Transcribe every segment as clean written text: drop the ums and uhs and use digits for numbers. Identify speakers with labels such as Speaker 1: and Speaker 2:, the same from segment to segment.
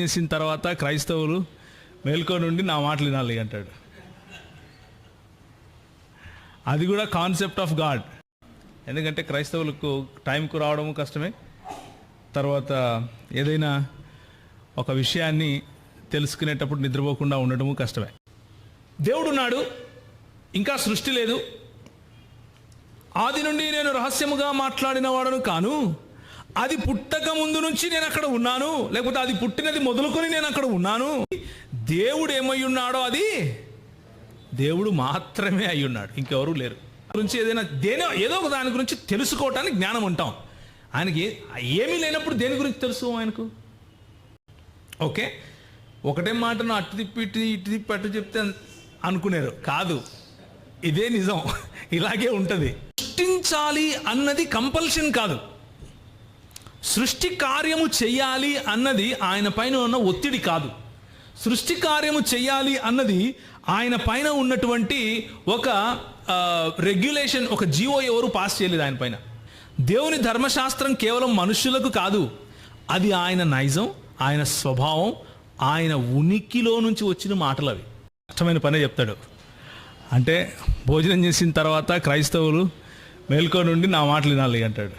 Speaker 1: చేసిన తర్వాత క్రైస్తవులు మేల్కొని ఉండి నా మాటలు వినాలి అంటాడు. అది కూడా కాన్సెప్ట్ ఆఫ్ గాడ్. ఎందుకంటే క్రైస్తవులకు టైంకు రావడము కష్టమే, తర్వాత ఏదైనా ఒక విషయాన్ని తెలుసుకునేటప్పుడు నిద్రపోకుండా ఉండడము కష్టమే. దేవుడు ఉన్నాడు, ఇంకా సృష్టి లేదు. ఆది నుండి నేను రహస్యముగా మాట్లాడిన వాడను కాను, అది పుట్టక ముందు నుంచి నేను అక్కడ ఉన్నాను, లేకపోతే అది పుట్టినది మొదలుకొని నేను అక్కడ ఉన్నాను. దేవుడు ఏమై ఉన్నాడో అది దేవుడు మాత్రమే అయి ఉన్నాడు, ఇంకెవరూ లేరు. గురించి ఏదో ఒక దాని గురించి తెలుసుకోవటానికి జ్ఞానం ఉంటాం. ఆయనకి ఏమీ లేనప్పుడు దేని గురించి తెలుసు ఆయనకు? ఓకే, ఒకటే మాటను అటు తిప్పి ఇటు తిప్పి అటు చెప్తే అనుకునేరు కాదు, ఇదే నిజం, ఇలాగే ఉంటుంది. సృష్టించాలి అన్నది కంపల్షన్ కాదు, సృష్టి కార్యము చెయ్యాలి అన్నది ఆయన పైన ఉన్న ఒత్తిడి కాదు. సృష్టి కార్యము చెయ్యాలి అన్నది ఆయన పైన ఉన్నటువంటి ఒక రెగ్యులేషన్, ఒక జీవో ఎవరు పాస్ చేయలేదు ఆయన పైన. దేవుని ధర్మశాస్త్రం కేవలం మనుషులకు కాదు, అది ఆయన నైజం, ఆయన స్వభావం, ఆయన ఉనికిలో నుంచి వచ్చిన మాటలు. అవి కష్టమైన పనే చెప్తాడు. అంటే భోజనం చేసిన తర్వాత క్రైస్తవులు మేల్కొని ఉండి నా మాటలు వినాలి అంటాడు.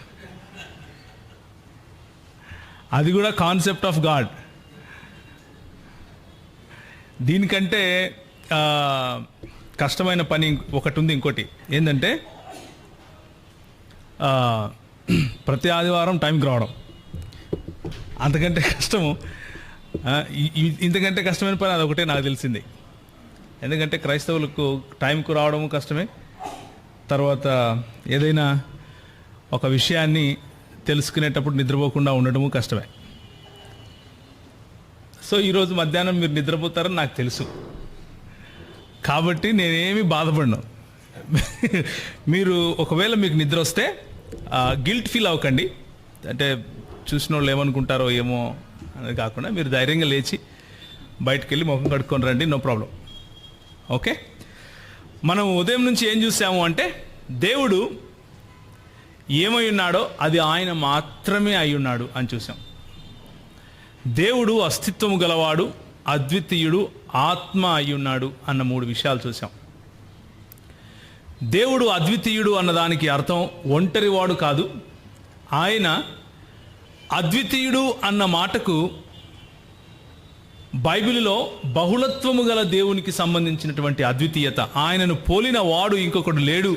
Speaker 1: అది కూడా కాన్సెప్ట్ ఆఫ్ గాడ్. దీనికంటే కష్టమైన పని ఒకటి ఉంది. ఇంకోటి ఏంటంటే ప్రతి ఆదివారం టైంకి రావడం. అంతకంటే కష్టము, ఇంతకంటే కష్టమైన పని అదొకటే నాకు తెలిసింది. ఎందుకంటే క్రైస్తవులకు టైంకు రావడము కష్టమే, తర్వాత ఏదైనా ఒక విషయాన్ని తెలుసుకునేటప్పుడు నిద్రపోకుండా ఉండడము కష్టమే. సో ఈరోజు మధ్యాహ్నం మీరు నిద్రపోతారని నాకు తెలుసు, కాబట్టి నేనేమి బాధపడను. మీరు ఒకవేళ మీకు నిద్ర వస్తే గిల్ట్ ఫీల్ అవ్వకండి. అంటే చూసిన వాళ్ళు ఏమనుకుంటారో ఏమో అనేది కాకుండా మీరు ధైర్యంగా లేచి బయటకు వెళ్ళి ముఖం కడుక్కొని రండి, నో ప్రాబ్లం. ఓకే, మనం ఉదయం నుంచి ఏం చూసాము అంటే దేవుడు ఏమై ఉన్నాడో అది ఆయన మాత్రమే అయి ఉన్నాడు అని చూసాం. దేవుడు అస్తిత్వము గలవాడు, అద్వితీయుడు, ఆత్మ అయి ఉన్నాడు అన్న 3 విషయాలు చూసాం. దేవుడు అద్వితీయుడు అన్నదానికి అర్థం ఒంటరివాడు కాదు. ఆయన అద్వితీయుడు అన్న మాటకు బైబిల్లో బహుళత్వము గల దేవునికి సంబంధించినటువంటి అద్వితీయత, ఆయనను పోలిన వాడు ఇంకొకడు లేడు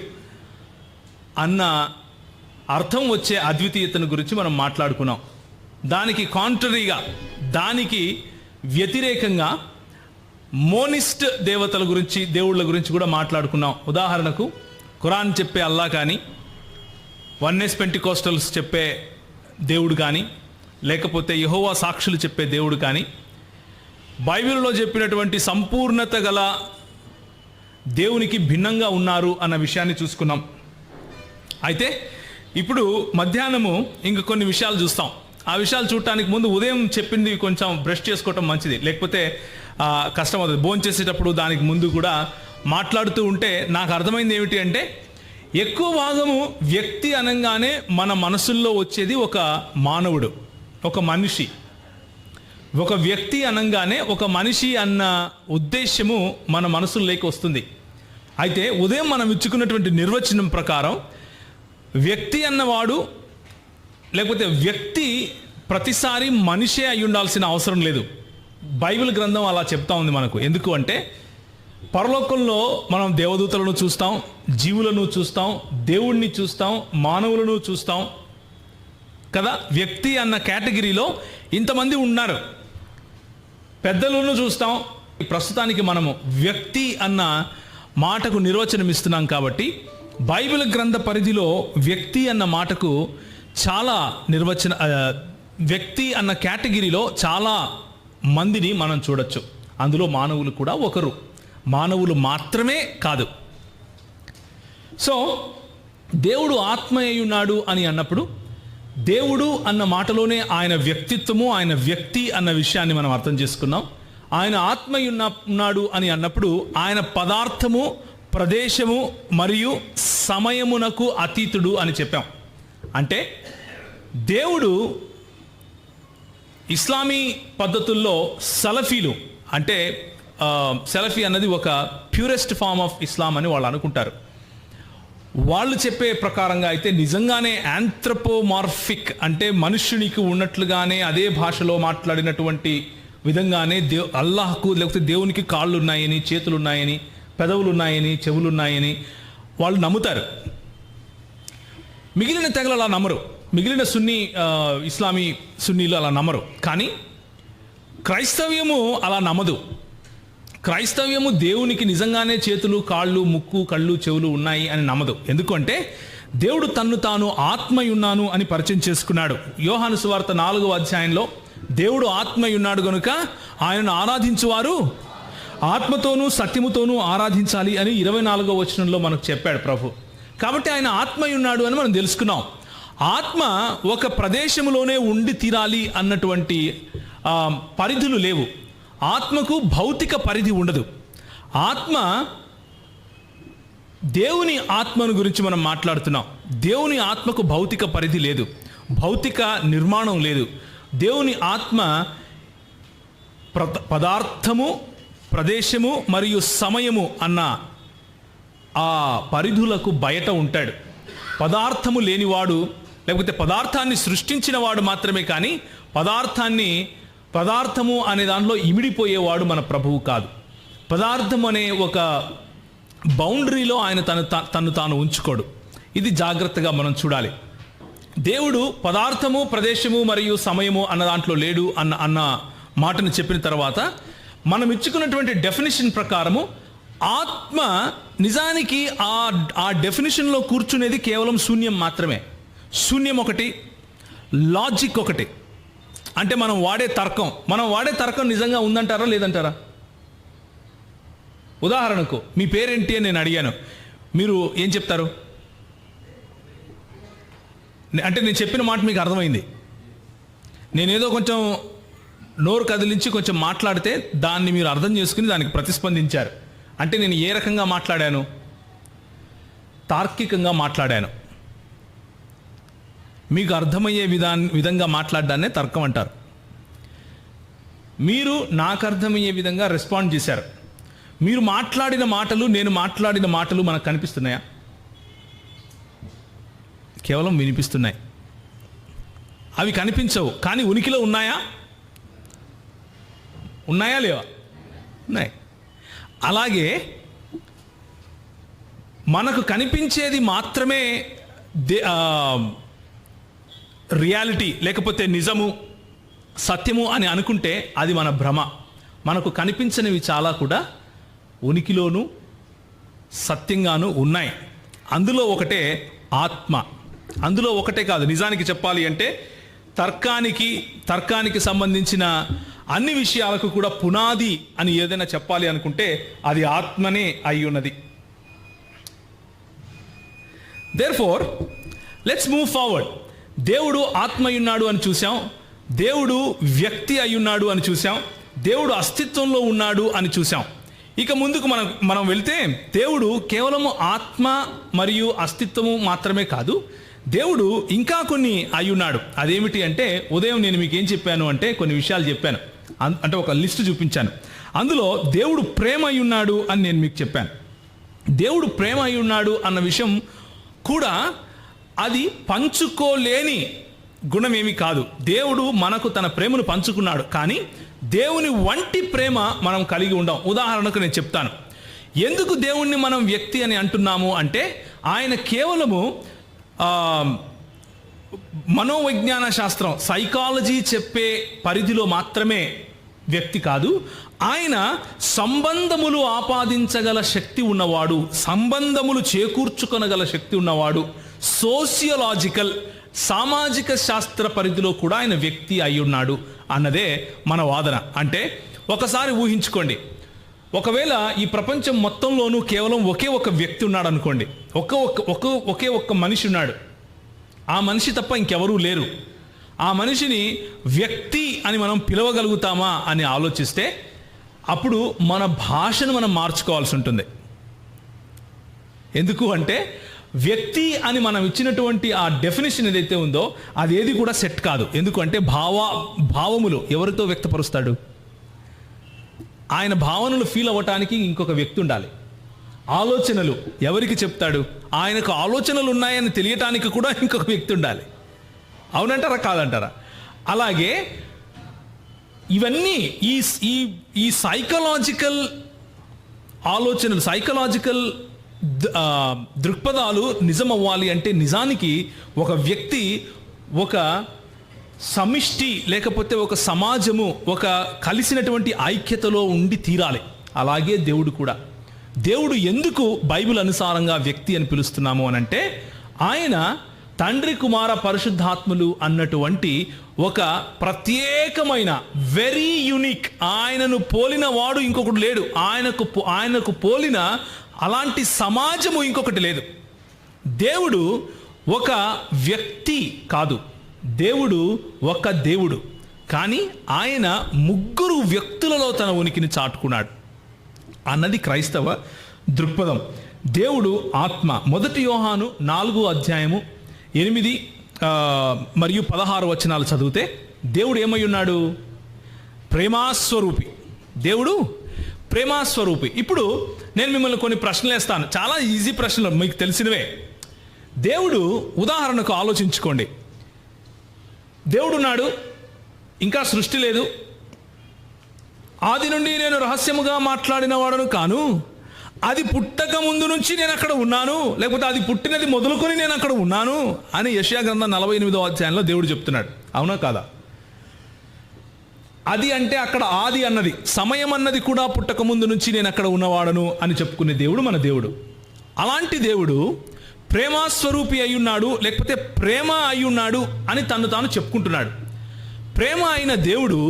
Speaker 1: అన్న అర్థం వచ్చే అద్వితీయతను గురించి మనం మాట్లాడుకున్నాం. దానికి కాంట్రరీగా, దానికి వ్యతిరేకంగా మోనిస్ట్ దేవతల గురించి, దేవుళ్ళ గురించి కూడా మాట్లాడుకున్నాం. ఉదాహరణకు ఖురాన్ చెప్పే అల్లా కానీ, వన్నెస్ పెంటికోస్టల్స్ చెప్పే దేవుడు కానీ, లేకపోతే యెహోవా సాక్షులు చెప్పే దేవుడు కానీ, బైబిల్లో చెప్పినటువంటి సంపూర్ణత గల దేవునికి భిన్నంగా ఉన్నారు అన్న విషయాన్ని చూసుకున్నాం. అయితే ఇప్పుడు మధ్యాహ్నము ఇంక కొన్ని విషయాలు చూస్తాం. ఆ విషయాలు చూడటానికి ముందు ఉదయం చెప్పింది కొంచెం బ్రష్ చేసుకోవటం మంచిది, లేకపోతే కష్టం అవుతుంది. భోజనం చేసేటప్పుడు దానికి ముందు కూడా మాట్లాడుతూ ఉంటే నాకు అర్థమైంది ఏమిటి అంటే, ఎక్కువ భాగము వ్యక్తి అనగానే మన మనసుల్లో వచ్చేది ఒక మానవుడు, ఒక మనిషి. ఒక వ్యక్తి అనగానే ఒక మనిషి అన్న ఉద్దేశము మన మనసుల్లోకి వస్తుంది. అయితే ఉదయం మనం ఇచ్చుకున్నటువంటి నిర్వచనం ప్రకారం వ్యక్తి అన్నవాడు, లేకపోతే వ్యక్తి ప్రతిసారి మనిషే అయి ఉండాల్సిన అవసరం లేదు. బైబిల్ గ్రంథం అలా చెప్తా ఉంది మనకు. ఎందుకు అంటే పరలోకంలో మనం దేవదూతలను చూస్తాం, జీవులను చూస్తాం, దేవుణ్ణి చూస్తాం, మానవులను చూస్తాం కదా. వ్యక్తి అన్న కేటగిరీలో ఇంతమంది ఉన్నారు. పెద్దలను చూస్తాం. ప్రస్తుతానికి మనము వ్యక్తి అన్న మాటకు నిర్వచనం ఇస్తున్నాం కాబట్టి బైబిల్ గ్రంథ పరిధిలో వ్యక్తి అన్న మాటకు చాలా వ్యక్తి అన్న కేటగిరీలో చాలా మందిని మనం చూడొచ్చు. అందులో మానవులు కూడా ఒకరు, మానవులు మాత్రమే కాదు. సో దేవుడు ఆత్మ అయి ఉన్నాడు అని అన్నప్పుడు దేవుడు అన్న మాటలోనే ఆయన వ్యక్తిత్వము, ఆయన వ్యక్తి అన్న విషయాన్ని మనం అర్థం చేసుకున్నాం. ఆయన ఆత్మ ఉన్నాడు అని అన్నప్పుడు ఆయన పదార్థము, ప్రదేశము మరియు సమయమునకు అతీతుడు అని చెప్పాం. అంటే దేవుడు ఇస్లామీ పద్ధతుల్లో సలఫీలు అంటే సెలఫీ అన్నది ఒక ప్యూరెస్ట్ ఫార్మ్ ఆఫ్ ఇస్లాం అని వాళ్ళు అనుకుంటారు. వాళ్ళు చెప్పే ప్రకారంగా అయితే నిజంగానే యాంథ్రపోమార్ఫిక్ అంటే మనుష్యునికి ఉన్నట్లుగానే అదే భాషలో మాట్లాడినటువంటి విధంగానే అల్లాహకు లేకపోతే దేవునికి కాళ్ళు ఉన్నాయని, చేతులు ఉన్నాయని, పెదవులు ఉన్నాయని, చెవులు ఉన్నాయని వాళ్ళు నమ్ముతారు. మిగిలిన తెగలు అలా నమ్మరు. మిగిలిన ఇస్లామీ సున్నీలు అలా నమ్మరు. కానీ క్రైస్తవ్యము అలా నమ్మదు. క్రైస్తవ్యము దేవునికి నిజంగానే చేతులు, కాళ్ళు, ముక్కు, కళ్ళు, చెవులు ఉన్నాయి అని నమ్మదు. ఎందుకంటే దేవుడు తన్ను తాను ఆత్మయున్నాను అని పరిచయం చేసుకున్నాడు. యోహాను సువార్త 4వ అధ్యాయంలో దేవుడు ఆత్మయున్నాడు గనుక ఆయనను ఆరాధించువారు ఆత్మతోనూ సత్యముతోనూ ఆరాధించాలి అని 24వ వచనంలో మనకు చెప్పాడు ప్రభు. కాబట్టి ఆయన ఆత్మయున్నాడు అని మనం తెలుసుకున్నాం. ఆత్మ ఒక ప్రదేశంలోనే ఉండి తీరాలి అన్నటువంటి పరిధులు లేవు. ఆత్మకు భౌతిక పరిధి ఉండదు. ఆత్మ దేవుని ఆత్మను గురించి మనం మాట్లాడుతున్నాం. దేవుని ఆత్మకు భౌతిక పరిధి లేదు, భౌతిక నిర్మాణం లేదు. దేవుని ఆత్మ పదార్థము, ప్రదేశము మరియు సమయము అన్న ఆ పరిధులకు బయట ఉంటాడు. పదార్థము లేనివాడు లేకపోతే పదార్థాన్ని సృష్టించిన వాడు మాత్రమే, కానీ పదార్థము అనే దానిలో ఇమిడిపోయేవాడు మన ప్రభువు కాదు. పదార్థం అనే ఒక బౌండరీలో ఆయన తను తాను ఉంచుకోడు. ఇది జాగ్రత్తగా మనం చూడాలి. దేవుడు పదార్థము, ప్రదేశము మరియు సమయము అన్న దాంట్లో లేడు అన్న మాటను చెప్పిన తర్వాత మనం ఇచ్చుకున్నటువంటి డెఫినిషన్ ప్రకారము ఆత్మ నిజానికి ఆ డెఫినిషన్లో కూర్చునేది కేవలం శూన్యం మాత్రమే. శూన్యం ఒకటి, లాజిక్ ఒకటి. అంటే మనం వాడే తర్కం నిజంగా ఉందంటారా లేదంటారా? ఉదాహరణకు మీ పేరేంటి అని నేను అడిగాను, మీరు ఏం చెప్తారు? అంటే నేను చెప్పిన మాట మీకు అర్థమైంది. నేనేదో కొంచెం నోరు కదిలించి కొంచెం మాట్లాడితే దాన్ని మీరు అర్థం చేసుకుని దానికి ప్రతిస్పందించారు. అంటే నేను ఏ రకంగా మాట్లాడాను? తార్కికంగా మాట్లాడాను. మీకు అర్థమయ్యే విధంగా మాట్లాడడాన్నే తర్కం అంటారు. మీరు నాకు అర్థమయ్యే విధంగా రెస్పాండ్ చేశారు. మీరు మాట్లాడిన మాటలు, నేను మాట్లాడిన మాటలు మనకు కనిపిస్తున్నాయా? కేవలం వినిపిస్తున్నాయి. అవి కనిపించవు, కానీ ఉనికిలో ఉన్నాయా? ఉన్నాయా లేవా? ఉన్నాయి. అలాగే మనకు కనిపించేది మాత్రమే రియాలిటీ లేకపోతే నిజము, సత్యము అని అనుకుంటే అది మన భ్రమ. మనకు కనిపించనివి చాలా కూడా ఉనికిలోను సత్యంగాను ఉన్నాయి. అందులో ఒకటే ఆత్మ. అందులో ఒకటే కాదు, నిజానికి చెప్పాలి అంటే తర్కానికి సంబంధించిన అన్ని విషయాలకు కూడా పునాది అని ఏదైనా చెప్పాలి అనుకుంటే అది ఆత్మనే అయి ఉన్నది. Therefore let's move forward. దేవుడు ఆత్మయున్నాడు అని చూసాం, దేవుడు వ్యక్తి అయ్యున్నాడు అని చూసాం, దేవుడు అస్తిత్వంలో ఉన్నాడు అని చూసాం. ఇక ముందుకు మనం వెళ్తే దేవుడు కేవలము ఆత్మ మరియు అస్తిత్వము మాత్రమే కాదు, దేవుడు ఇంకా కొన్ని అయ్యున్నాడు. అదేమిటి అంటే, ఉదయం నేను మీకు ఏం చెప్పాను అంటే కొన్ని విషయాలు చెప్పాను. అంటే ఒక లిస్టు చూపించాను. అందులో దేవుడు ప్రేమ అయ్యున్నాడు అని నేను మీకు చెప్పాను. దేవుడు ప్రేమ అయ్యున్నాడు అన్న విషయం కూడా అది పంచుకోలేని గుణమేమి కాదు. దేవుడు మనకు తన ప్రేమను పంచుకున్నాడు, కానీ దేవుని వంటి ప్రేమ మనం కలిగి ఉండం. ఉదాహరణకు నేను చెప్తాను. ఎందుకు దేవుణ్ణి మనం వ్యక్తి అని అంటున్నాము అంటే, ఆయన కేవలము మనోవిజ్ఞాన శాస్త్రం, సైకాలజీ చెప్పే పరిధిలో మాత్రమే వ్యక్తి కాదు. ఆయన సంబంధములు ఆపాదించగల శక్తి ఉన్నవాడు, సంబంధములు చేకూర్చుకొనగల శక్తి ఉన్నవాడు. సోషియలాజికల్, సామాజిక శాస్త్ర పరిధిలో కూడా ఆయన వ్యక్తి అయి ఉన్నాడు అన్నదే మన వాదన. అంటే ఒకసారి ఊహించుకోండి, ఒకవేళ ఈ ప్రపంచం మొత్తంలోనూ కేవలం ఒకే ఒక వ్యక్తి ఉన్నాడు అనుకోండి, ఒకే ఒక్క మనిషి ఉన్నాడు, ఆ మనిషి తప్ప ఇంకెవరూ లేరు. ఆ మనిషిని వ్యక్తి అని మనం పిలవగలుగుతామా అని ఆలోచిస్తే అప్పుడు మన భాషను మనం మార్చుకోవాల్సి ఉంటుంది. ఎందుకు అంటే వ్యక్తి అని మనం ఇచ్చినటువంటి ఆ డెఫినేషన్ ఏదైతే ఉందో అదేది కూడా సెట్ కాదు. ఎందుకంటే భావములు ఎవరితో వ్యక్తపరుస్తాడు? ఆయన భావనలు ఫీల్ అవ్వటానికి ఇంకొక వ్యక్తి ఉండాలి. ఆలోచనలు ఎవరికి చెప్తాడు? ఆయనకు ఆలోచనలు ఉన్నాయని తెలియటానికి కూడా ఇంకొక వ్యక్తి ఉండాలి. అవునంటారా కాదంటారా? అలాగే ఇవన్నీ ఈ సైకలాజికల్ ఆలోచనలు, సైకలాజికల్ దృక్పథాలు నిజం అవ్వాలి అంటే నిజానికి ఒక వ్యక్తి ఒక సమిష్టి లేకపోతే ఒక సమాజము ఒక కలిసినటువంటి ఐక్యతలో ఉండి తీరాలి. అలాగే దేవుడు కూడా. దేవుడు ఎందుకు బైబిల్ అనుసారంగా వ్యక్తి అని పిలుస్తున్నాము అనంటే ఆయన తండ్రి కుమార పరిశుద్ధాత్ములు అన్నటువంటి ఒక ప్రత్యేకమైన వెరీ యూనిక్, ఆయనను పోలిన వాడు ఇంకొకటి లేడు. ఆయనకు పోలిన అలాంటి సమాజము ఇంకొకటి లేదు. దేవుడు ఒక వ్యక్తి కాదు, దేవుడు ఒక దేవుడు. కానీ ఆయన ముగ్గురు వ్యక్తులలో తన ఉనికిని చాటుకున్నాడు అన్నది క్రైస్తవ దృక్పథం. దేవుడు ఆత్మ. 1 యోహాను 4:8 మరియు 16 వచనాలు చదివితే దేవుడు ఏమై ఉన్నాడు? ప్రేమాస్వరూపి. దేవుడు ప్రేమాస్వరూపి. ఇప్పుడు నేను మిమ్మల్ని కొన్ని ప్రశ్నలు వేస్తాను, చాలా ఈజీ ప్రశ్నలు, మీకు తెలిసినవే. దేవుడు ఉదాహరణకు ఆలోచించుకోండి. దేవుడున్నాడు, ఇంకా సృష్టి లేదు. ఆది నుండి నేను రహస్యముగా మాట్లాడిన వాడను కాను, అది పుట్టక ముందు నుంచి నేను అక్కడ ఉన్నాను, లేకపోతే అది పుట్టినది మొదలుకొని నేను అక్కడ ఉన్నాను అని యెషయా గ్రంథం 48వ అధ్యాయంలో దేవుడు చెప్తున్నాడు. అవునా కాదా? అది అంటే అక్కడ ఆది అన్నది, సమయం అన్నది కూడా పుట్టక ముందు నుంచి నేను అక్కడ ఉన్నవాడను అని చెప్పుకునే దేవుడు మన దేవుడు. అలాంటి దేవుడు ప్రేమాస్వరూపి అయ్యున్నాడు, లేకపోతే ప్రేమ అయ్యున్నాడు అని తను తాను చెప్పుకుంటున్నాడు. ప్రేమ అయిన దేవుడు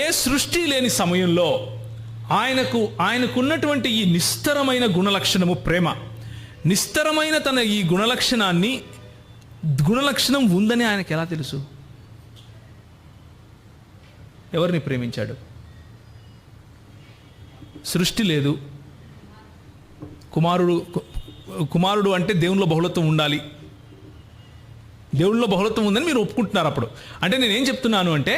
Speaker 1: ఏ సృష్టి లేని సమయంలో ఆయనకున్నటువంటి ఈ నిస్తరమైన గుణలక్షణము ప్రేమ, నిస్తరమైన తన ఈ గుణలక్షణం ఉందని ఆయనకు ఎలా తెలుసు? ఎవరిని ప్రేమించాడు? సృష్టి లేదు, కుమారుడు అంటే దేవునిలో బహుళత్వం ఉండాలి, దేవుడిలో బహుళత్వం ఉందని మీరు ఒప్పుకుంటున్నారు. అప్పుడు అంటే నేనేం చెప్తున్నాను అంటే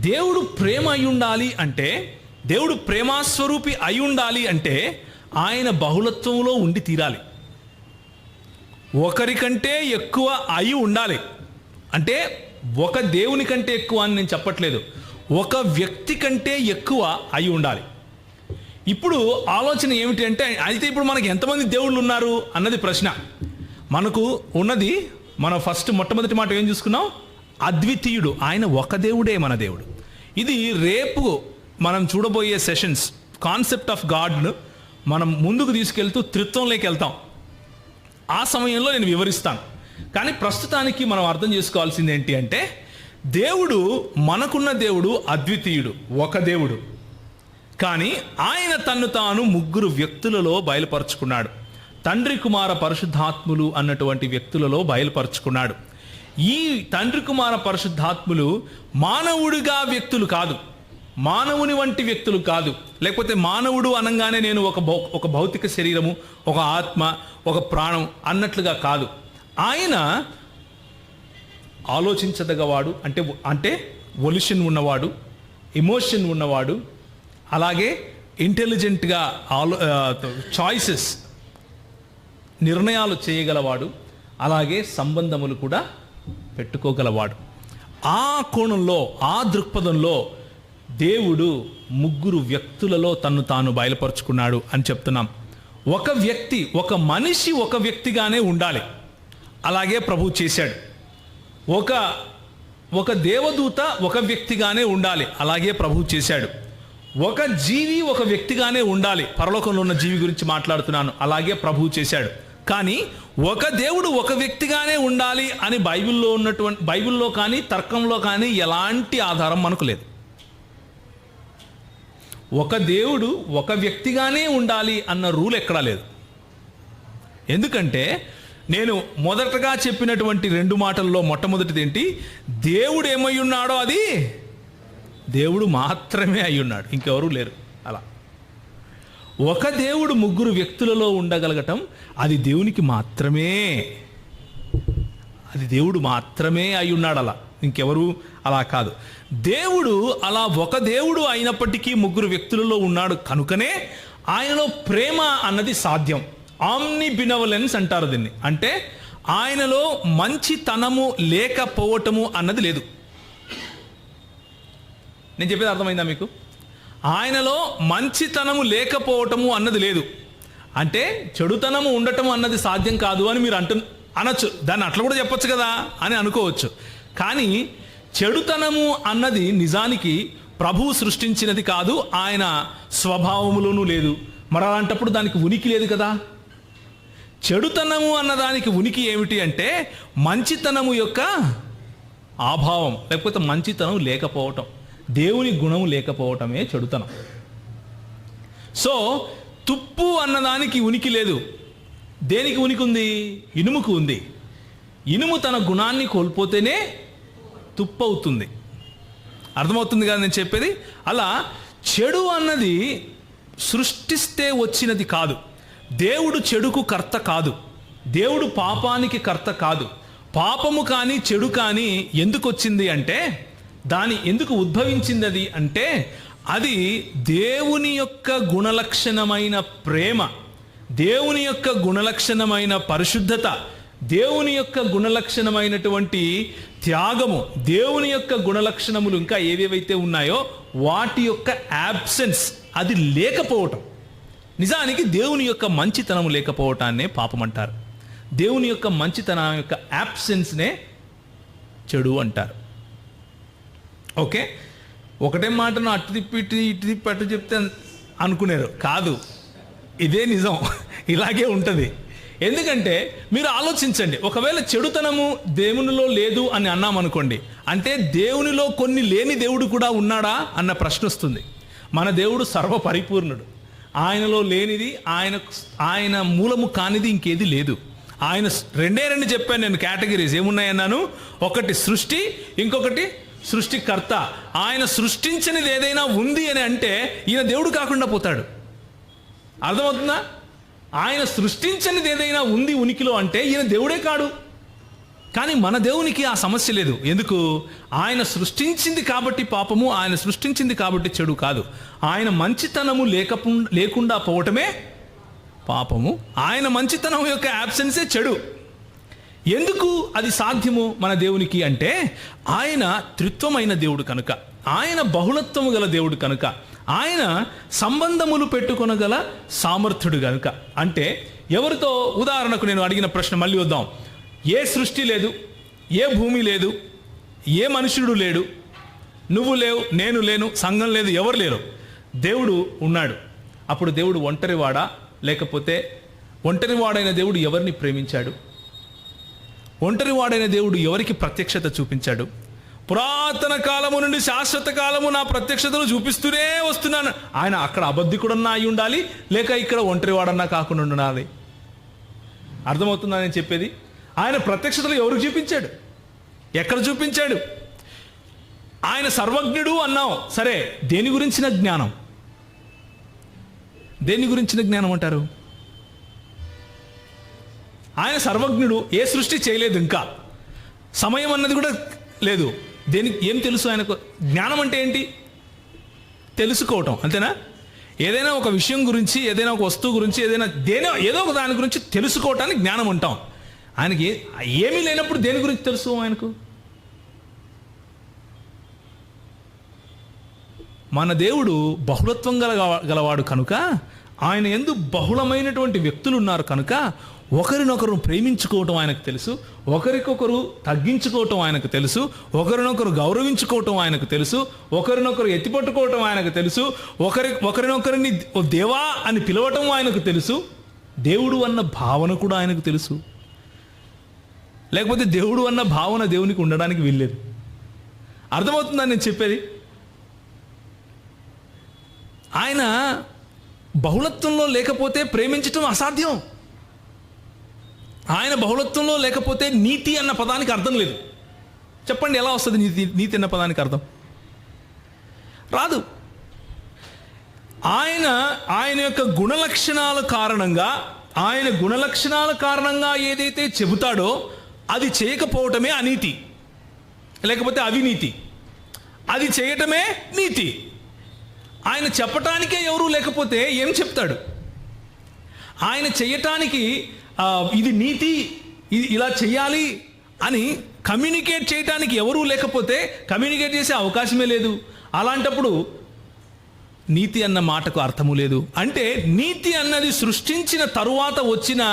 Speaker 1: దేవుడు ప్రేమ అయి ఉండాలి అంటే, దేవుడు ప్రేమాస్వరూపి అయి ఉండాలి అంటే ఆయన బహుళత్వంలో ఉండి తీరాలి. ఒకరికంటే ఎక్కువ అయి ఉండాలి. అంటే ఒక దేవుని కంటే ఎక్కువ అని నేను చెప్పట్లేదు, ఒక వ్యక్తి కంటే ఎక్కువ అయి ఉండాలి. ఇప్పుడు ఆలోచన ఏమిటి అంటే, అయితే ఇప్పుడు మనకి ఎంతమంది దేవుళ్ళు ఉన్నారు అన్నది ప్రశ్న. మనకు ఉన్నది, మనం మొట్టమొదటి మాట ఏం చూసుకున్నాం? అద్వితీయుడు. ఆయన ఒక దేవుడే మన దేవుడు. ఇది రేపు మనం చూడబోయే సెషన్స్, కాన్సెప్ట్ ఆఫ్ గాడ్ను మనం ముందుకు తీసుకెళ్తూ త్రిత్వంలోకి వెళ్తాం. ఆ సమయంలో నేను వివరిస్తాను. కానీ ప్రస్తుతానికి మనం అర్థం చేసుకోవాల్సింది ఏంటి అంటే, దేవుడు, మనకున్న దేవుడు అద్వితీయుడు, ఒక దేవుడు. కానీ ఆయన తన్ను తాను ముగ్గురు వ్యక్తులలో బయలుపరుచుకున్నాడు. తండ్రి కుమార పరిశుద్ధాత్ములు అన్నటువంటి వ్యక్తులలో బయలుపరుచుకున్నాడు. ఈ తండ్రి కుమార పరిశుద్ధాత్ములు మానవుడిగా వ్యక్తులు కాదు, మానవుని వంటి వ్యక్తులు కాదు. లేకపోతే మానవుడు అనగానే నేను ఒక భౌతిక శరీరము, ఒక ఆత్మ, ఒక ప్రాణం అన్నట్లుగా కాదు. ఆయన ఆలోచించదగవాడు, అంటే వొల్యూషన్ ఉన్నవాడు, ఎమోషన్ ఉన్నవాడు, అలాగే ఇంటెలిజెంట్గా చాయిసెస్, నిర్ణయాలు చేయగలవాడు, అలాగే సంబంధములు కూడా పెట్టుకోగలవాడు. ఆ కోణంలో, ఆ దృక్పథంలో దేవుడు ముగ్గురు వ్యక్తులలో తన్ను తాను బయలుపరుచుకున్నాడు అని చెప్తున్నాం. ఒక వ్యక్తి, ఒక మనిషి ఒక వ్యక్తిగానే ఉండాలి, అలాగే ప్రభువు చేశాడు. ఒక దేవదూత ఒక వ్యక్తిగానే ఉండాలి, అలాగే ప్రభువు చేశాడు. ఒక జీవి ఒక వ్యక్తిగానే ఉండాలి, పరలోకంలో ఉన్న జీవి గురించి మాట్లాడుతున్నాను, అలాగే ప్రభువు చేశాడు. కానీ ఒక దేవుడు ఒక వ్యక్తిగానే ఉండాలి అని బైబిల్లో కానీ తర్కంలో కానీ ఎలాంటి ఆధారం మనకు లేదు. ఒక దేవుడు ఒక వ్యక్తిగానే ఉండాలి అన్న రూల్ ఎక్కడా లేదు. ఎందుకంటే నేను మొదటగా చెప్పినటువంటి 2 మాటల్లో మొట్టమొదటిది ఏంటి? దేవుడు ఏమై ఉన్నాడో అది దేవుడు మాత్రమే అయి ఉన్నాడు, ఇంకెవరూ లేరు. అలా ఒక దేవుడు ముగ్గురు వ్యక్తులలో ఉండగలగటం అది దేవునికి మాత్రమే, అది దేవుడు మాత్రమే అయి ఉన్నాడు. అలా ఇంకెవరు అలా కాదు. దేవుడు అలా ఒక దేవుడు అయినప్పటికీ ముగ్గురు వ్యక్తులలో ఉన్నాడు కనుకనే ఆయనలో ప్రేమ అన్నది సాధ్యం. ఆమ్ని బినవలెన్స్ అంటారు దీన్ని. అంటే ఆయనలో మంచితనము లేకపోవటము అన్నది లేదు. నేను చెప్పేది అర్థమైందా మీకు? ఆయనలో మంచితనము లేకపోవటము అన్నది లేదు. అంటే చెడుతనము ఉండటము అన్నది సాధ్యం కాదు అని మీరు అనొచ్చు. దాన్ని అట్లా కూడా చెప్పొచ్చు కదా అని అనుకోవచ్చు. కానీ చెడుతనము అన్నది నిజానికి ప్రభువు సృష్టించినది కాదు, ఆయన స్వభావములోనూ లేదు. మరి అలాంటప్పుడు దానికి ఉనికి లేదు కదా. చెడుతనము అన్నదానికి ఉనికి ఏమిటి అంటే మంచితనము యొక్క అభావం, లేకపోతే మంచితనం లేకపోవటం, దేవుని గుణం లేకపోవటమే చెడుతనం. సో తుప్పు అన్నదానికి ఉనికి లేదు. దేనికి ఉనికి ఉంది? ఇనుముకు ఉంది. ఇనుము తన గుణాన్ని కోల్పోతేనే తుప్పు అవుతుంది. అర్థమవుతుంది కదా నేను చెప్పేది? అలా చెడు అన్నది సృష్టిస్తే వచ్చినది కాదు. దేవుడు చెడుకు కర్త కాదు. దేవుడు పాపానికి కర్త కాదు. పాపము కానీ చెడు కానీ ఎందుకు వచ్చింది అంటే, దాని ఎందుకు ఉద్భవించింది అది అంటే, అది దేవుని యొక్క గుణలక్షణమైన ప్రేమ, దేవుని యొక్క గుణలక్షణమైన పరిశుద్ధత, దేవుని యొక్క గుణలక్షణమైనటువంటి త్యాగము, దేవుని యొక్క గుణలక్షణములు ఇంకా ఏవేవైతే ఉన్నాయో వాటి యొక్క యాబ్సెన్స్, అది లేకపోవటం. నిజానికి దేవుని యొక్క మంచితనము లేకపోవటాన్నే పాపం అంటారు. దేవుని యొక్క మంచితనం యొక్క యాబ్సెన్స్నే చెడు అంటారు. ఓకే, ఒకటే మాటను అటు తిప్పి ఇటు తిప్పి అటు చెప్తే అనుకునేరు కాదు, ఇదే నిజం, ఇలాగే ఉంటుంది. ఎందుకంటే మీరు ఆలోచించండి, ఒకవేళ చెడుతనము దేవునిలో లేదు అని అన్నామనుకోండి, అంటే దేవునిలో కొన్ని లేని దేవుడు కూడా ఉన్నాడా అన్న ప్రశ్న వస్తుంది. మన దేవుడు సర్వపరిపూర్ణుడు. ఆయనలో లేనిది, ఆయన మూలము కానిది ఇంకేది లేదు. ఆయన రెండు చెప్పాను నేను, కేటగిరీస్ ఏమున్నాయన్నాను. ఒకటి సృష్టి, ఇంకొకటి సృష్టికర్త. ఆయన సృష్టించనిది ఏదైనా ఉంది అని అంటే ఈయన దేవుడు కాకుండా పోతాడు. అర్థమవుతుందా? ఆయన సృష్టించనిది ఏదైనా ఉంది ఉనికిలో అంటే ఈయన దేవుడే కాడు. కానీ మన దేవునికి ఆ సమస్య లేదు. ఎందుకు? ఆయన సృష్టించింది కాబట్టి పాపము, ఆయన సృష్టించింది కాబట్టి చెడు కాదు. ఆయన మంచితనము లేకుండా పోవటమే పాపము. ఆయన మంచితనం యొక్క యాబ్సెన్సే చెడు. ఎందుకు అది సాధ్యము మన దేవునికి అంటే, ఆయన త్రిత్వమైన దేవుడు కనుక, ఆయన బహుళత్వము గల దేవుడు కనుక, ఆయన సంబంధములు పెట్టుకొనగల సామర్థ్యుడు కనుక. అంటే ఎవరితో? ఉదాహరణకు నేను అడిగిన ప్రశ్న మళ్ళీ వద్దాం. ఏ సృష్టి లేదు, ఏ భూమి లేదు, ఏ మనుషుడు లేడు, నువ్వు లేవు, నేను లేను, సంఘం లేదు, ఎవరు లేరు, దేవుడు ఉన్నాడు. అప్పుడు దేవుడు ఒంటరివాడా? లేకపోతే ఒంటరివాడైన దేవుడు ఎవరిని ప్రేమించాడు? ఒంటరివాడైన దేవుడు ఎవరికి ప్రత్యక్షత చూపించాడు? పురాతన కాలము నుండి శాశ్వత కాలము నా ప్రత్యక్షతను చూపిస్తూనే వస్తున్నాను. ఆయన అక్కడ అబద్ధికుడన్నా అయి ఉండాలి, లేక ఇక్కడ ఒంటరివాడన్నా కాకుండా ఉండాలి. అర్థమవుతుందా నేను చెప్పేది? ఆయన ప్రత్యక్షతలు ఎవరికి చూపించాడు? ఎక్కడ చూపించాడు? ఆయన సర్వజ్ఞుడు అన్నాం, సరే, దేని గురించిన జ్ఞానం? దేని గురించిన జ్ఞానం అంటారు? ఆయన సర్వజ్ఞుడు, ఏ సృష్టి చేయలేదు, ఇంకా సమయం అన్నది కూడా లేదు. దేనికి ఏం తెలుసు ఆయనకు? జ్ఞానం అంటే ఏంటి? తెలుసుకోవటం, అంతేనా? ఏదైనా ఒక విషయం గురించి, ఏదైనా ఒక వస్తువు గురించి, ఏదో ఒక దాని గురించి తెలుసుకోవటానికి జ్ఞానం అంటాం. ఆయనకి ఏమీ లేనప్పుడు దేని గురించి తెలుసు ఆయనకు? మన దేవుడు బహుళత్వం గలవాడు కనుక, ఆయన యందు బహుళమైనటువంటి వ్యక్తులు ఉన్నారు కనుక ఒకరినొకరు ప్రేమించుకోవటం ఆయనకు తెలుసు, ఒకరికొకరు తగ్గించుకోవటం ఆయనకు తెలుసు, ఒకరినొకరు గౌరవించుకోవటం ఆయనకు తెలుసు, ఒకరినొకరు ఎత్తిపట్టుకోవటం ఆయనకు తెలుసు, ఒకరినొకరిని దేవా అని పిలవటం ఆయనకు తెలుసు. దేవుడు అన్న భావన కూడా ఆయనకు తెలుసు. లేకపోతే దేవుడు అన్న భావన దేవునికి ఉండడానికి వీల్లేదు. అర్థమవుతుందా నేను చెప్పేది? ఆయన బహుళత్వంలో లేకపోతే ప్రేమించటం అసాధ్యం. ఆయన బహుళత్వంలో లేకపోతే నీతి అన్న పదానికి అర్థం లేదు. చెప్పండి, ఎలా వస్తుంది నీతి అన్న పదానికి అర్థం? రాదు. ఆయన యొక్క గుణలక్షణాల కారణంగా, ఆయన గుణలక్షణాల కారణంగా ఏదైతే చెబుతాడో అది చేయకపోవటమే అనీతి, లేకపోతే అవినీతి. అది చేయటమే నీతి. ఆయన చెప్పటానికే ఎవరూ లేకపోతే ఏం చెప్తాడు? ఆయన చేయటానికి ఇది నీతి, ఇది ఇలా చెయ్యాలి అని కమ్యూనికేట్ చేయటానికి ఎవరూ లేకపోతే కమ్యూనికేట్ చేసే అవకాశమే లేదు. అలాంటప్పుడు నీతి అన్న మాటకు అర్థము లేదు. అంటే నీతి అన్నది సృష్టించిన తరువాత వచ్చిన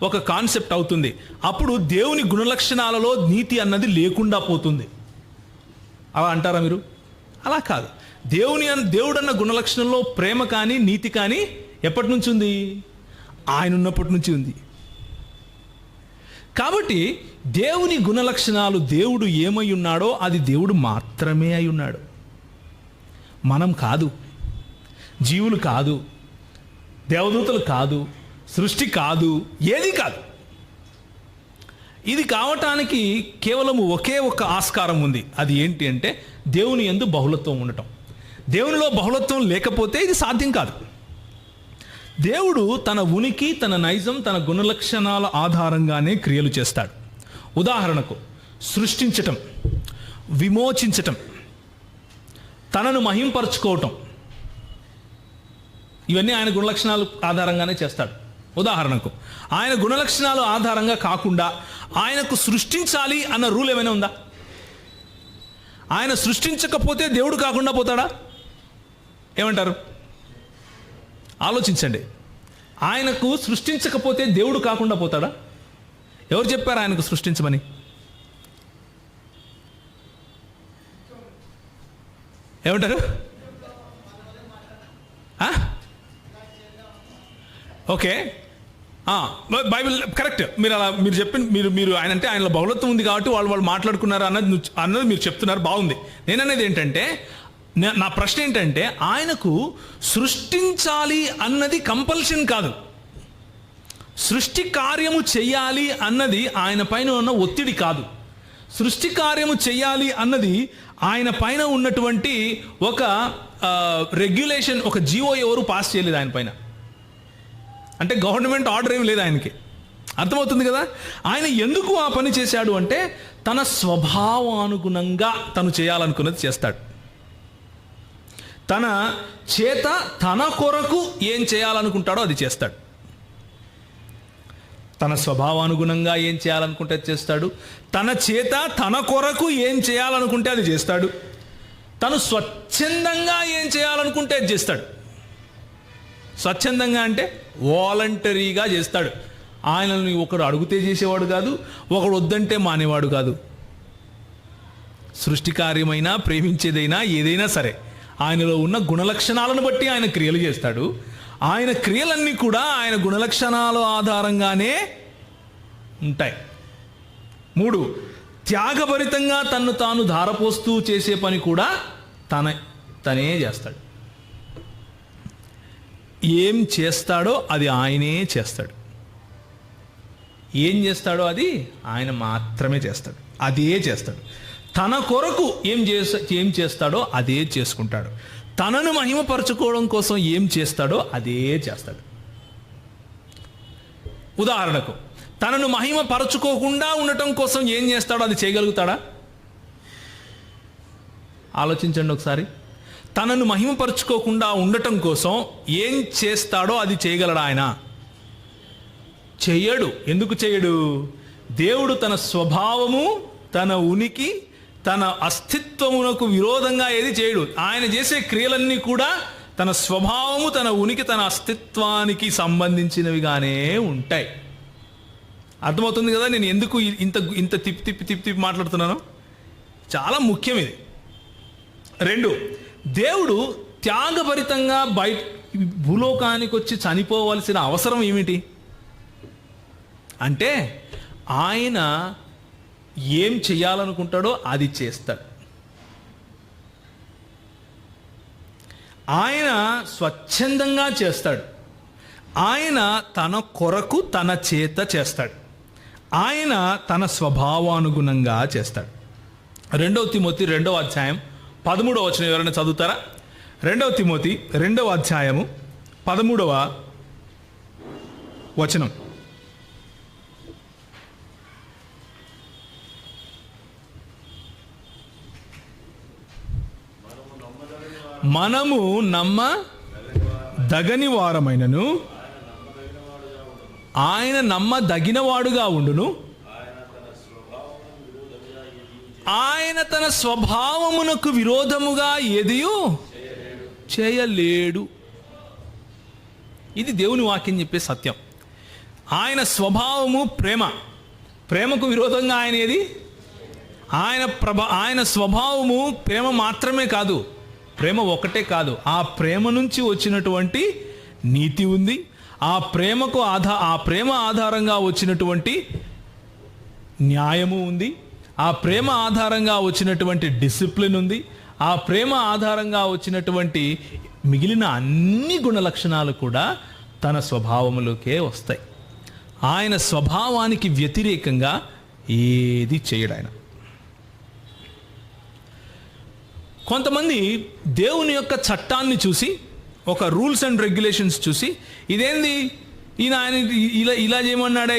Speaker 1: ఒక కాన్సెప్ట్ అవుతుంది. అప్పుడు దేవుని గుణలక్షణాలలో నీతి అన్నది లేకుండా పోతుంది. అలా అంటారా మీరు? అలా కాదు. దేవుడన్న గుణలక్షణంలో ప్రేమ కానీ నీతి కానీ ఎప్పటి నుంచి ఉంది? ఆయన ఉన్నప్పటి నుంచి ఉంది. కాబట్టి దేవుని గుణలక్షణాలు, దేవుడు ఏమై ఉన్నాడో అది దేవుడు మాత్రమే అయి ఉన్నాడు. మనం కాదు, జీవులు కాదు, దేవదూతలు కాదు, సృష్టి కాదు, ఏది కాదు. ఇది కావటానికి కేవలం ఒకే ఒక ఆస్కారం ఉంది. అది ఏంటి అంటే దేవుని యందు బహుళత్వం ఉండటం. దేవునిలో బహుళత్వం లేకపోతే ఇది సాధ్యం కాదు. దేవుడు తన ఉనికి, తన నైజం, తన గుణలక్షణాల ఆధారంగానే క్రియలు చేస్తాడు. ఉదాహరణకు సృష్టించటం, విమోచించటం, తనను మహింపరచుకోవటం, ఇవన్నీ ఆయన గుణలక్షణాలు ఆధారంగానే చేస్తాడు. ఉదాహరణకు ఆయన గుణలక్షణాలు ఆధారంగా కాకుండా ఆయనకు సృష్టించాలి అన్న రూల్ ఏమైనా ఉందా? ఆయన సృష్టించకపోతే దేవుడు కాకుండా పోతాడా? ఏమంటారు? ఆలోచించండి. ఆయనకు సృష్టించకపోతే దేవుడు కాకుండా పోతాడా? ఎవరు చెప్పారు ఆయనకు సృష్టించమని? ఏమంటారు? Okay, Bible correct. మీరు చెప్పిన మీరు ఆయన అంటే ఆయనలో బహుళత్వం ఉంది కాబట్టి వాళ్ళు మాట్లాడుకున్నారు అన్నది మీరు చెప్తున్నారు, బాగుంది. నేననేది ఏంటంటే, నా ప్రశ్న ఏంటంటే, ఆయనకు సృష్టించాలి అన్నది కంపల్షన్ కాదు. సృష్టి కార్యము చెయ్యాలి అన్నది ఆయన పైన ఉన్న ఒత్తిడి కాదు. సృష్టి కార్యము చెయ్యాలి అన్నది ఆయన పైన ఉన్నటువంటి ఒక రెగ్యులేషన్, ఒక జీవో ఎవరు పాస్ చేయలేదు ఆయన పైన. అంటే గవర్నమెంట్ ఆర్డర్ ఏమి లేదు ఆయనకి. అర్థమవుతుంది కదా? ఆయన ఎందుకు ఆ పని చేశాడు అంటే తన స్వభావానుగుణంగా తను చేయాలనుకున్నది చేస్తాడు. తన చేత తన కొరకు ఏం చేయాలనుకుంటాడో అది చేస్తాడు. తన స్వభావానుగుణంగా ఏం చేయాలనుకుంటే అది చేస్తాడు. తన చేత తన కొరకు ఏం చేయాలనుకుంటే అది చేస్తాడు. తను స్వచ్ఛందంగా ఏం చేయాలనుకుంటే అది చేస్తాడు. స్వచ్ఛందంగా అంటే వాలంటరీగా చేస్తాడు. ఆయనని ఒకడు అడిగితే చేసేవాడు కాదు, ఒకడు వద్దంటే మానేవాడు కాదు. సృష్టి కార్యమైనా, ప్రేమించేదైనా, ఏదైనా సరే ఆయనలో ఉన్న గుణలక్షణాలను బట్టి ఆయన క్రియలు చేస్తాడు. ఆయన క్రియలన్నీ కూడా ఆయన గుణలక్షణాల ఆధారంగానే ఉంటాయి. 3, త్యాగభరితంగా తన్ను తాను ధారపోస్తూ చేసే పని కూడా తనే చేస్తాడు. ఏం చేస్తాడో అది ఆయనే చేస్తాడు. ఏం చేస్తాడో అది ఆయన మాత్రమే చేస్తాడు. అదే చేస్తాడు. తన కొరకు ఏం చేస్తాడో అదే చేసుకుంటాడు. తనను మహిమపరచుకోవడం కోసం ఏం చేస్తాడో అదే చేస్తాడు. ఉదాహరణకు తనను మహిమపరచుకోకుండా ఉండటం కోసం ఏం చేస్తాడో అది చేయగలుగుతాడా? ఆలోచించండి ఒకసారి. తనను మహిమపరచుకోకుండా ఉండటం కోసం ఏం చేస్తాడో అది చేయగలడా ఆయన? చెయ్యడు. ఎందుకు చెయ్యడు? దేవుడు తన స్వభావము, తన ఉనికి, తన అస్తిత్వమునకు విరోధంగా ఏది చేయడు. ఆయన చేసే క్రియలన్నీ కూడా తన స్వభావము, తన ఉనికి, తన అస్తిత్వానికి సంబంధించినవిగానే ఉంటాయి. అర్థమవుతుంది కదా నేను ఎందుకు ఇంత తిప్పి మాట్లాడుతున్నాను? చాలా ముఖ్యం ఇది. 2, దేవుడు త్యాగభరితంగా భూలోకానికి వచ్చి చనిపోవలసిన అవసరం ఏమిటి అంటే ఆయన ఏం చేయాలనుకుంటాడో అది చేస్తాడు. ఆయన స్వచ్ఛందంగా చేస్తాడు. ఆయన తన కొరకు తన చేత చేస్తాడు. ఆయన తన స్వభావానుగుణంగా చేస్తాడు. 2 తిమోతి 2వ అధ్యాయం 13వ వచనం ఎవరైనా చదువుతారా? 2 తిమోతి 2వ అధ్యాయము 13వ వచనం. మనము నమ్మదగని వారమైనను ఆయన నమ్మదగినవాడుగా ఉండును, ఆయన తన స్వభావమునకు విరోధముగా ఏదియూ చేయలేడు. ఇది దేవుని వాక్యం చెప్పే సత్యం. ఆయన స్వభావము ప్రేమ. ప్రేమకు విరోధంగా ఆయన ఏది? ఆయన స్వభావము ప్రేమ మాత్రమే కాదు, ప్రేమ ఒకటే కాదు, ఆ ప్రేమ నుంచి వచ్చినటువంటి నీతి ఉంది. ఆ ప్రేమ ఆధారంగా వచ్చినటువంటి న్యాయము ఉంది. ఆ ప్రేమ ఆధారంగా వచ్చినటువంటి డిసిప్లిన్ ఉంది. ఆ ప్రేమ ఆధారంగా వచ్చినటువంటి మిగిలిన అన్ని గుణ లక్షణాలు కూడా తన స్వభావములోకే వస్తాయి. ఆయన స్వభావానికి వ్యతిరేకంగా ఏది చేయడు ఆయన. కొంతమంది దేవుని యొక్క చట్టాన్ని చూసి, ఒక రూల్స్ అండ్ రెగ్యులేషన్స్ చూసి, ఇదేంది ఈయన ఆయన ఇలా చేయమన్నాడే,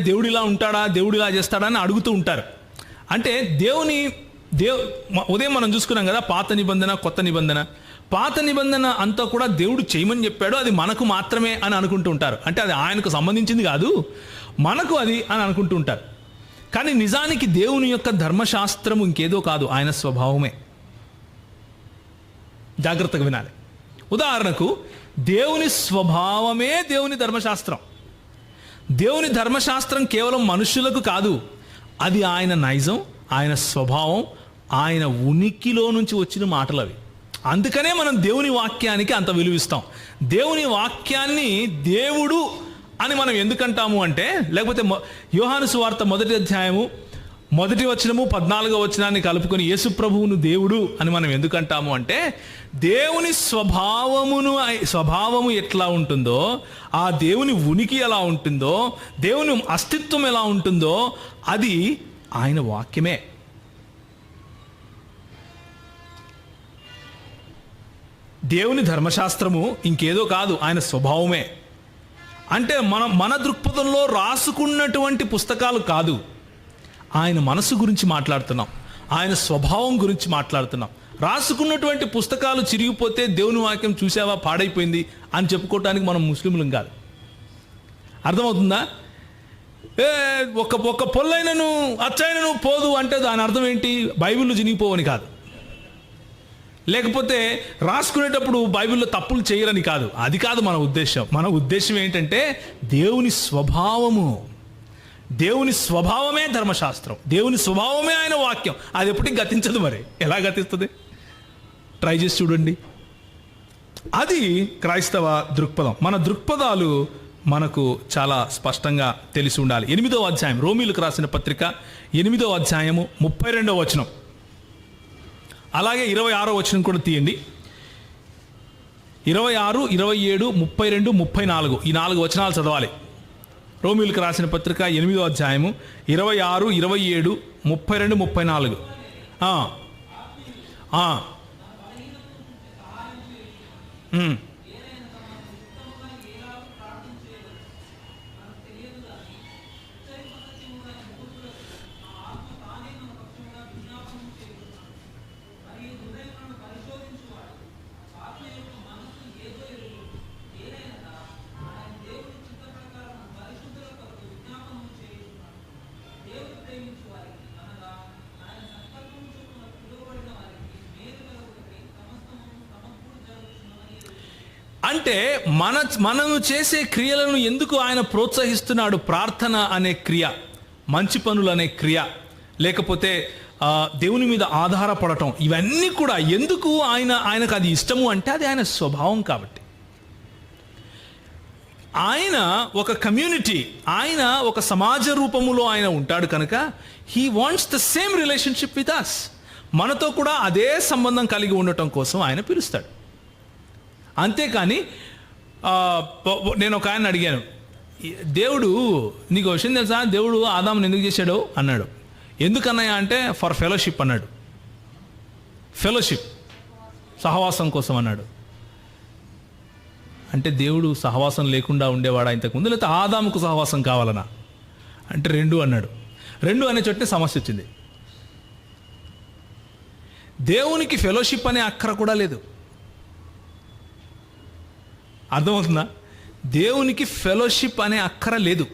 Speaker 1: దేవుడు ఇలా ఉంటాడా, దేవుడు ఇలా చేస్తాడా అని అడుగుతూ ఉంటారు. అంటే ఉదయం మనం చూసుకున్నాం కదా, పాత నిబంధన కొత్త నిబంధన. పాత నిబంధన అంతా కూడా దేవుడు చేయమని చెప్పాడు, అది మనకు మాత్రమే అని అనుకుంటూ ఉంటారు. అంటే అది ఆయనకు సంబంధించింది కాదు, మనకు అది అని అనుకుంటూ ఉంటారు. కానీ నిజానికి దేవుని యొక్క ధర్మశాస్త్రము ఇంకేదో కాదు, ఆయన స్వభావమే. జాగ్రత్తగా వినాలి. ఉదాహరణకు, దేవుని స్వభావమే దేవుని ధర్మశాస్త్రం. దేవుని ధర్మశాస్త్రం కేవలం మనుషులకు కాదు, అది ఆయన నైజం, ఆయన స్వభావం, ఆయన ఉనికిలో నుంచి వచ్చిన మాటలు అవి. అందుకనే మనం దేవుని వాక్యానికి అంత విలువిస్తాం. దేవుని వాక్యాన్ని దేవుడు అని మనం ఎందుకంటాము అంటే, లేకపోతే యోహాను సువార్త 1వ అధ్యాయము 1వ వచనము 14వ వచనాన్ని కలుపుకొని యేసు ప్రభువును దేవుడు అని మనం ఎందుకంటాము అంటే, దేవుని స్వభావము ఎట్లా ఉంటుందో, ఆ దేవుని ఉనికి ఎలా ఉంటుందో, దేవుని అస్తిత్వం ఎలా ఉంటుందో, అది ఆయన వాక్యమే. దేవుని ధర్మశాస్త్రము ఇంకేదో కాదు, ఆయన స్వభావమే. అంటే మన దృక్పథంలో రాసుకున్నటువంటి పుస్తకాలు కాదు, ఆయన మనసు గురించి మాట్లాడుతున్నాం, ఆయన స్వభావం గురించి మాట్లాడుతున్నాం. రాసుకున్నటువంటి పుస్తకాలు చిరిగిపోతే దేవుని వాక్యం చూసావా పాడైపోయింది అని చెప్పుకోవటానికి మనం ముస్లింలం కాదు. అర్థమవుతుందా? ఒక పొల్లైనను అచ్చైనను పోదు అంటే దాని అర్థం ఏంటి? బైబిల్లో చినిగిపోవని కాదు, లేకపోతే రాసుకునేటప్పుడు బైబిల్లో తప్పులు చేయరని కాదు. అది కాదు మన ఉద్దేశం. మన ఉద్దేశం ఏంటంటే దేవుని స్వభావము. దేవుని స్వభావమే ధర్మశాస్త్రం, దేవుని స్వభావమే ఆయన వాక్యం. అది ఎప్పటికీ గతించదు. మరి ఎలా గతిస్తుంది? ట్రై చేసి చూడండి. అది క్రైస్తవ దృక్పథం. మన దృక్పథాలు మనకు చాలా స్పష్టంగా తెలిసి ఉండాలి. 8వ అధ్యాయం, రోమీలకు రాసిన పత్రిక 8వ అధ్యాయము 32వ వచనం, అలాగే 26వ వచనం కూడా తీయండి. 26, 27, 32, 34 ఈ 4 వచనాలు చదవాలి. రోమీలకు రాసిన పత్రిక 8వ అధ్యాయము 26, 27, 32, 34. అంటే మనము చేసే క్రియలను ఎందుకు ఆయన ప్రోత్సహిస్తున్నాడు? ప్రార్థన అనే క్రియ, మంచి పనులు అనే క్రియ, లేకపోతే దేవుని మీద ఆధారపడటం, ఇవన్నీ కూడా ఎందుకు ఆయనకు అది ఇష్టము అంటే అది ఆయన స్వభావం కాబట్టి. ఆయన ఒక కమ్యూనిటీ, ఆయన ఒక సమాజ రూపములో ఆయన ఉంటాడు కనుక he wants the same relationship with us. మనతో కూడా అదే సంబంధం కలిగి ఉండటం కోసం ఆయన పిలుస్తాడు. అంతేకాని నేను ఒక ఆయన అడిగాను, దేవుడు నీకు విషయం తెలుసా, దేవుడు ఆదాముని ఎందుకు చేశాడు అన్నాడు. ఎందుకన్నాయా అంటే ఫర్ ఫెలోషిప్ అన్నాడు. ఫెలోషిప్. సహవాసం కోసం అన్నాడు. అంటే దేవుడు సహవాసం లేకుండా ఉండేవాడా ఇంతకుముందు, లేకపోతే ఆదాముకు సహవాసం కావాలనా అంటే 2 అన్నాడు. 2 అనే చోటనే సమస్య వచ్చింది. దేవునికి ఫెలోషిప్ అనే అక్కర కూడా లేదు. అర్థమవుతుందా? దేవునికి ఫెలోషిప్ అనే అక్కర లేదు.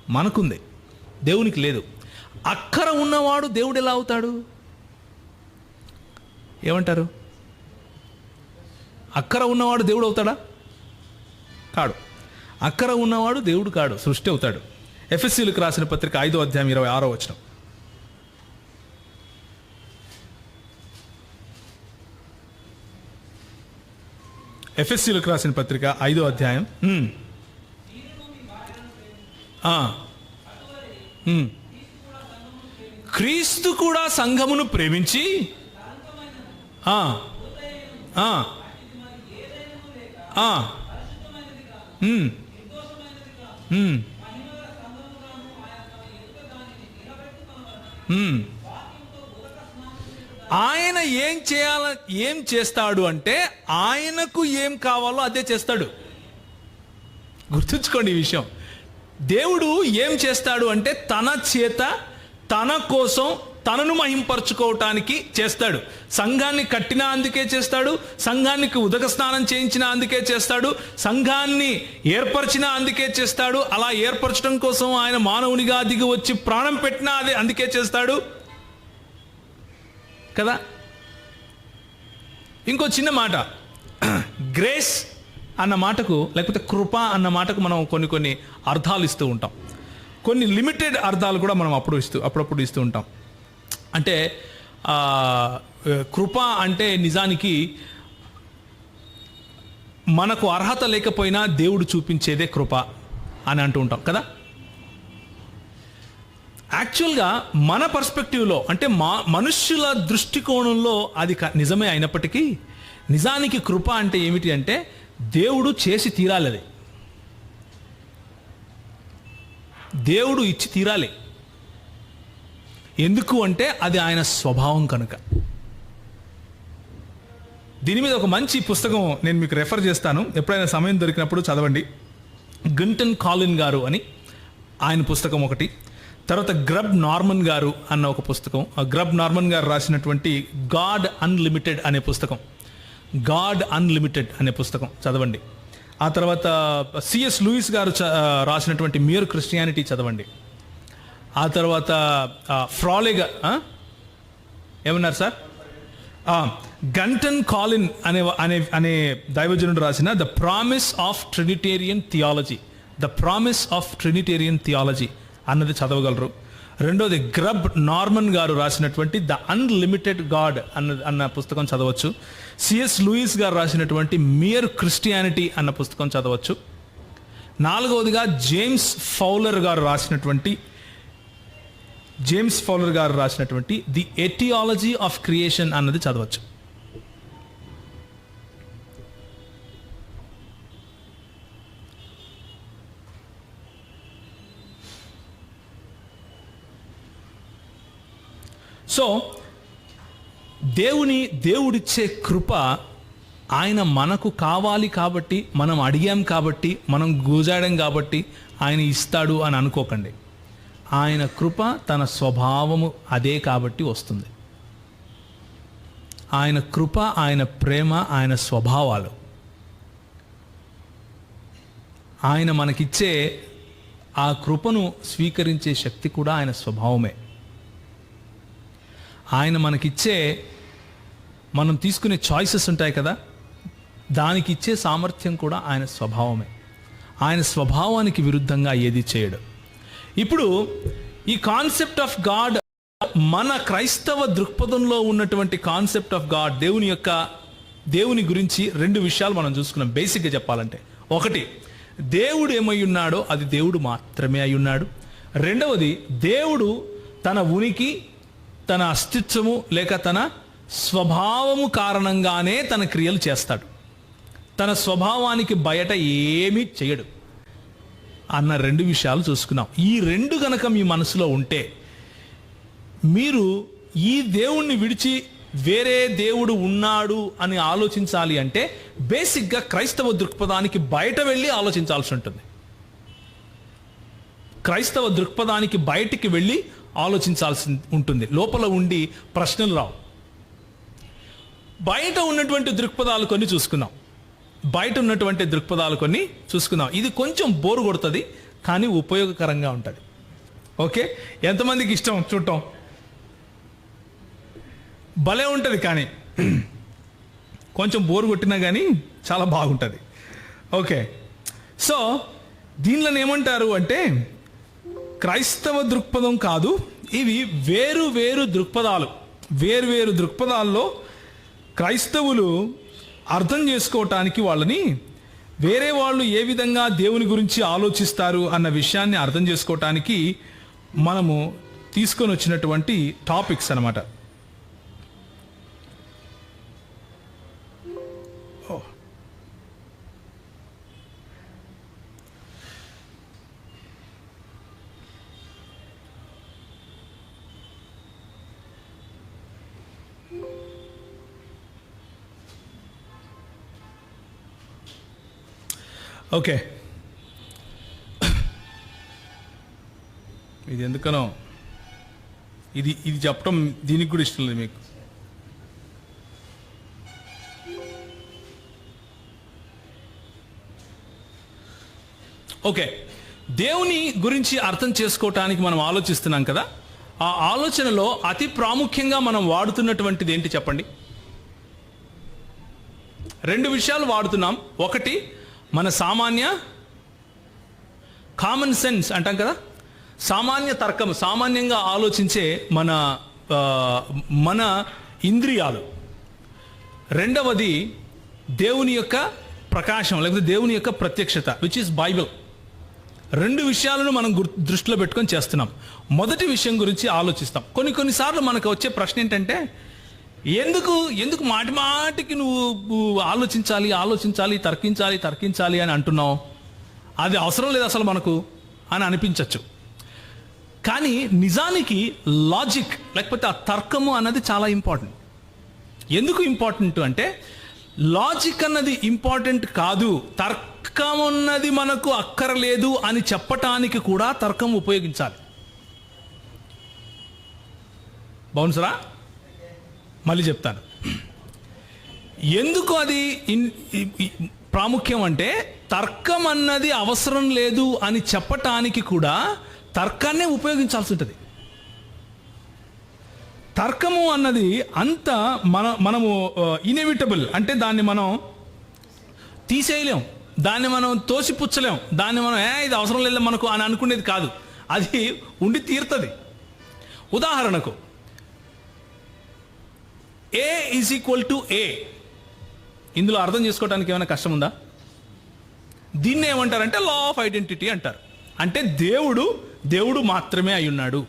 Speaker 1: మనకుంది, దేవునికి లేదు. అక్కర ఉన్నవాడు దేవుడు ఎలా అవుతాడు? ఏమంటారు? అక్కర ఉన్నవాడు దేవుడు అవుతాడా? కాడు. అక్కర ఉన్నవాడు దేవుడు కాడు, సృష్టి అవుతాడు. ఎఫెసీయులకు రాసిన పత్రిక 5వ అధ్యాయం 26వ వచనం. ఎఫెసీయులకు రాసిన పత్రిక 5వ అధ్యాయం క్రీస్తు కూడా సంఘమును ప్రేమించి ఆయన ఏం చేస్తాడు అంటే ఆయనకు ఏం కావాలో అదే చేస్తాడు. గుర్తుంచుకోండి ఈ విషయం. దేవుడు ఏం చేస్తాడు అంటే తన చేత తన కోసం తనను మహింపరచుకోవటానికి చేస్తాడు. సంఘాన్ని కట్టినా అందుకే చేస్తాడు, సంఘానికి ఉదక స్నానం చేయించినా అందుకే చేస్తాడు, సంఘాన్ని ఏర్పరిచినా అందుకే చేస్తాడు. అలా ఏర్పరచడం కోసం ఆయన మానవునిగా దిగి వచ్చి ప్రాణం పెట్టినా అదే అందుకే చేస్తాడు కదా. ఇంకో చిన్న మాట, గ్రేస్ అన్న మాటకు లేకపోతే కృప అన్న మాటకు మనం కొన్ని అర్థాలు ఇస్తూ ఉంటాం. కొన్ని లిమిటెడ్ అర్థాలు కూడా మనం అప్పుడప్పుడు ఇస్తూ ఉంటాం. అంటే కృప అంటే నిజానికి మనకు అర్హత లేకపోయినా దేవుడు చూపించేదే కృప అని అంటూ ఉంటాం కదా. యాక్చువల్గా మన పర్స్పెక్టివ్లో అంటే మనుష్యుల దృష్టికోణంలో అది నిజమే అయినప్పటికీ నిజానికి కృప అంటే ఏమిటి అంటే దేవుడు చేసి తీరాలి. అది దేవుడు ఇచ్చి తీరాలి. ఎందుకు అంటే అది ఆయన స్వభావం కనుక. దీని మీద ఒక మంచి పుస్తకం నేను మీకు రెఫర్ చేస్తాను, ఎప్పుడైనా సమయం దొరికినప్పుడు చదవండి. గంటన్ కాలిన్ గారు అని ఆయన పుస్తకం ఒకటి, తర్వాత గ్రబ్ నార్మన్ గారు అన్న ఒక పుస్తకం. గ్రబ్ నార్మన్ గారు రాసినటువంటి గాడ్ అన్లిమిటెడ్ అనే పుస్తకం చదవండి. ఆ తర్వాత సిఎస్ లూయిస్ గారు రాసినటువంటి మియర్ క్రిస్టియానిటీ చదవండి. ఆ తర్వాత ఫ్రాలేగా ఏమన్నారు సార్, గంటన్ కాలిన్ అనే దైవజనుడు రాసిన the promise of Trinitarian theology అన్నది చదవగలరు. రెండోది గ్రబ్ నార్మన్ గారు రాసినటువంటి ద అన్లిమిటెడ్ గాడ్ అన్న పుస్తకం చదవచ్చు. సిఎస్ లూయిస్ గారు రాసినటువంటి మియర్ క్రిస్టియానిటీ అన్న పుస్తకం చదవచ్చు. నాలుగవదిగా జేమ్స్ ఫౌలర్ గారు రాసినటువంటి ది ఎటియాలజీ ఆఫ్ క్రియేషన్ అన్నది చదవచ్చు. సో దేవుడిచ్చే కృప ఆయన మనకు కావాలి కాబట్టి, మనం అడిగాం కాబట్టి, మనం గూజాడం కాబట్టి ఆయన ఇస్తాడు అని అనుకోకండి. ఆయన కృప తన స్వభావము అదే కాబట్టి వస్తుంది. ఆయన కృప, ఆయన ప్రేమ, ఆయన స్వభావాలు, ఆయన మనకిచ్చే ఆ కృపను స్వీకరించే శక్తి కూడా ఆయన స్వభావమే. ఆయన మనకిచ్చే మనం తీసుకునే చాయిసెస్ ఉంటాయి కదా, దానికి ఇచ్చే సామర్థ్యం కూడా ఆయన స్వభావమే. ఆయన స్వభావానికి విరుద్ధంగా ఏది చేయడు. ఇప్పుడు ఈ కాన్సెప్ట్ ఆఫ్ గాడ్, మన క్రైస్తవ దృక్పథంలో ఉన్నటువంటి కాన్సెప్ట్ ఆఫ్ గాడ్, దేవుని గురించి 2 విషయాలు మనం చూసుకున్నాం. బేసిక్గా చెప్పాలంటే, ఒకటి, దేవుడు ఏమై ఉన్నాడో అది దేవుడు మాత్రమే అయి ఉన్నాడు. రెండవది, దేవుడు తన ఉనికి, తన అస్తిత్వము లేక తన స్వభావము కారణంగానే తన క్రియలు చేస్తాడు. తన స్వభావానికి బయట ఏమీ చేయడు అన్న 2 విషయాలు చూసుకున్నాం. ఈ 2 గనక మీ మనసులో ఉంటే, మీరు ఈ దేవుణ్ణి విడిచి వేరే దేవుడు ఉన్నాడు అని ఆలోచించాలి అంటే బేసిక్గా క్రైస్తవ దృక్పథానికి బయట వెళ్ళి ఆలోచించాల్సి ఉంటుంది. క్రైస్తవ దృక్పథానికి బయటికి వెళ్ళి ఆలోచించాల్సి ఉంటుంది. లోపల ఉండి ప్రశ్నలు రావు. బయట ఉన్నటువంటి దృక్పథాలు కొన్ని చూసుకుందాం. ఇది కొంచెం బోరు కొడుతుంది, కానీ ఉపయోగకరంగా ఉంటుంది. ఓకే, ఎంతమందికి ఇష్టం చూడటం? భలే ఉంటుంది, కానీ కొంచెం బోరు కొట్టినా కానీ చాలా బాగుంటుంది. ఓకే, సో దీనిలో ఏమంటారు అంటే క్రైస్తవ దృక్పథం కాదు, ఇవి వేరు దృక్పథాల్లో క్రైస్తవులు అర్థం చేసుకోవటానికి వాళ్ళని వేరే వాళ్ళు ఏ విధంగా దేవుని గురించి ఆలోచిస్తారు అన్న విషయాన్ని అర్థం చేసుకోవటానికి మనము తీసుకొని వచ్చినటువంటి టాపిక్స్ అన్నమాట. ఓకే, ఇది ఎందుకనో ఇది చెప్పడం దీనికి కూడా ఇష్టం లేదు మీకు. ఓకే, దేవుని గురించి అర్థం చేసుకోవటానికి మనం ఆలోచిస్తున్నాం కదా, ఆ ఆలోచనలో అతి ప్రాముఖ్యంగా మనం వాడుతున్నటువంటిది ఏంటి చెప్పండి? 2 విషయాలు వాడుతున్నాం. ఒకటి, మన కామన్ సెన్స్ అంటాం కదా, సామాన్య తర్కం, సామాన్యంగా ఆలోచించే మన ఇంద్రియాలు. రెండవది దేవుని యొక్క ప్రకాశం, లేకపోతే దేవుని యొక్క ప్రత్యక్షత, విచ్ ఈస్ బైబిల్. 2 విషయాలను మనం దృష్టిలో పెట్టుకొని చేస్తున్నాం. మొదటి విషయం గురించి ఆలోచిస్తాం. కొన్నిసార్లు మనకు వచ్చే ప్రశ్న ఏంటంటే, ఎందుకు మాటికి నువ్వు ఆలోచించాలి, తర్కించాలి అని అంటున్నావు? అది అవసరం లేదు అసలు మనకు అని అనిపించవచ్చు. కానీ నిజానికి లాజిక్, లేకపోతే ఆ తర్కము అన్నది చాలా ఇంపార్టెంట్. ఎందుకు ఇంపార్టెంట్ అంటే, లాజిక్ అన్నది ఇంపార్టెంట్ కాదు, తర్కం అన్నది మనకు అక్కర్లేదు అని చెప్పటానికి కూడా తర్కం ఉపయోగించాలి. బాగుంది, మళ్ళీ చెప్తాను ఎందుకు అది ప్రాముఖ్యం అంటే, తర్కం అన్నది అవసరం లేదు అని చెప్పటానికి కూడా తర్కాన్నే ఉపయోగించాల్సి ఉంటుంది. తర్కము అన్నది అంత మనము ఇన్ఎవిటబుల్, అంటే దాన్ని మనం తీసేయలేం, దాన్ని మనం తోసిపుచ్చలేం, దాన్ని మనం ఇది అవసరం లేదు మనకు అని అనుకునేది కాదు, అది ఉండి తీరుతుంది. ఉదాహరణకు A = A, ఇందులో అర్థం చేసుకోవడానికి ఏమైనా కష్టం ఉందా? దీన్ని ఏమంటారంటే లా ఆఫ్ ఐడెంటిటీ అంటారు. అంటే దేవుడు మాత్రమే అయి ఉన్నాడు.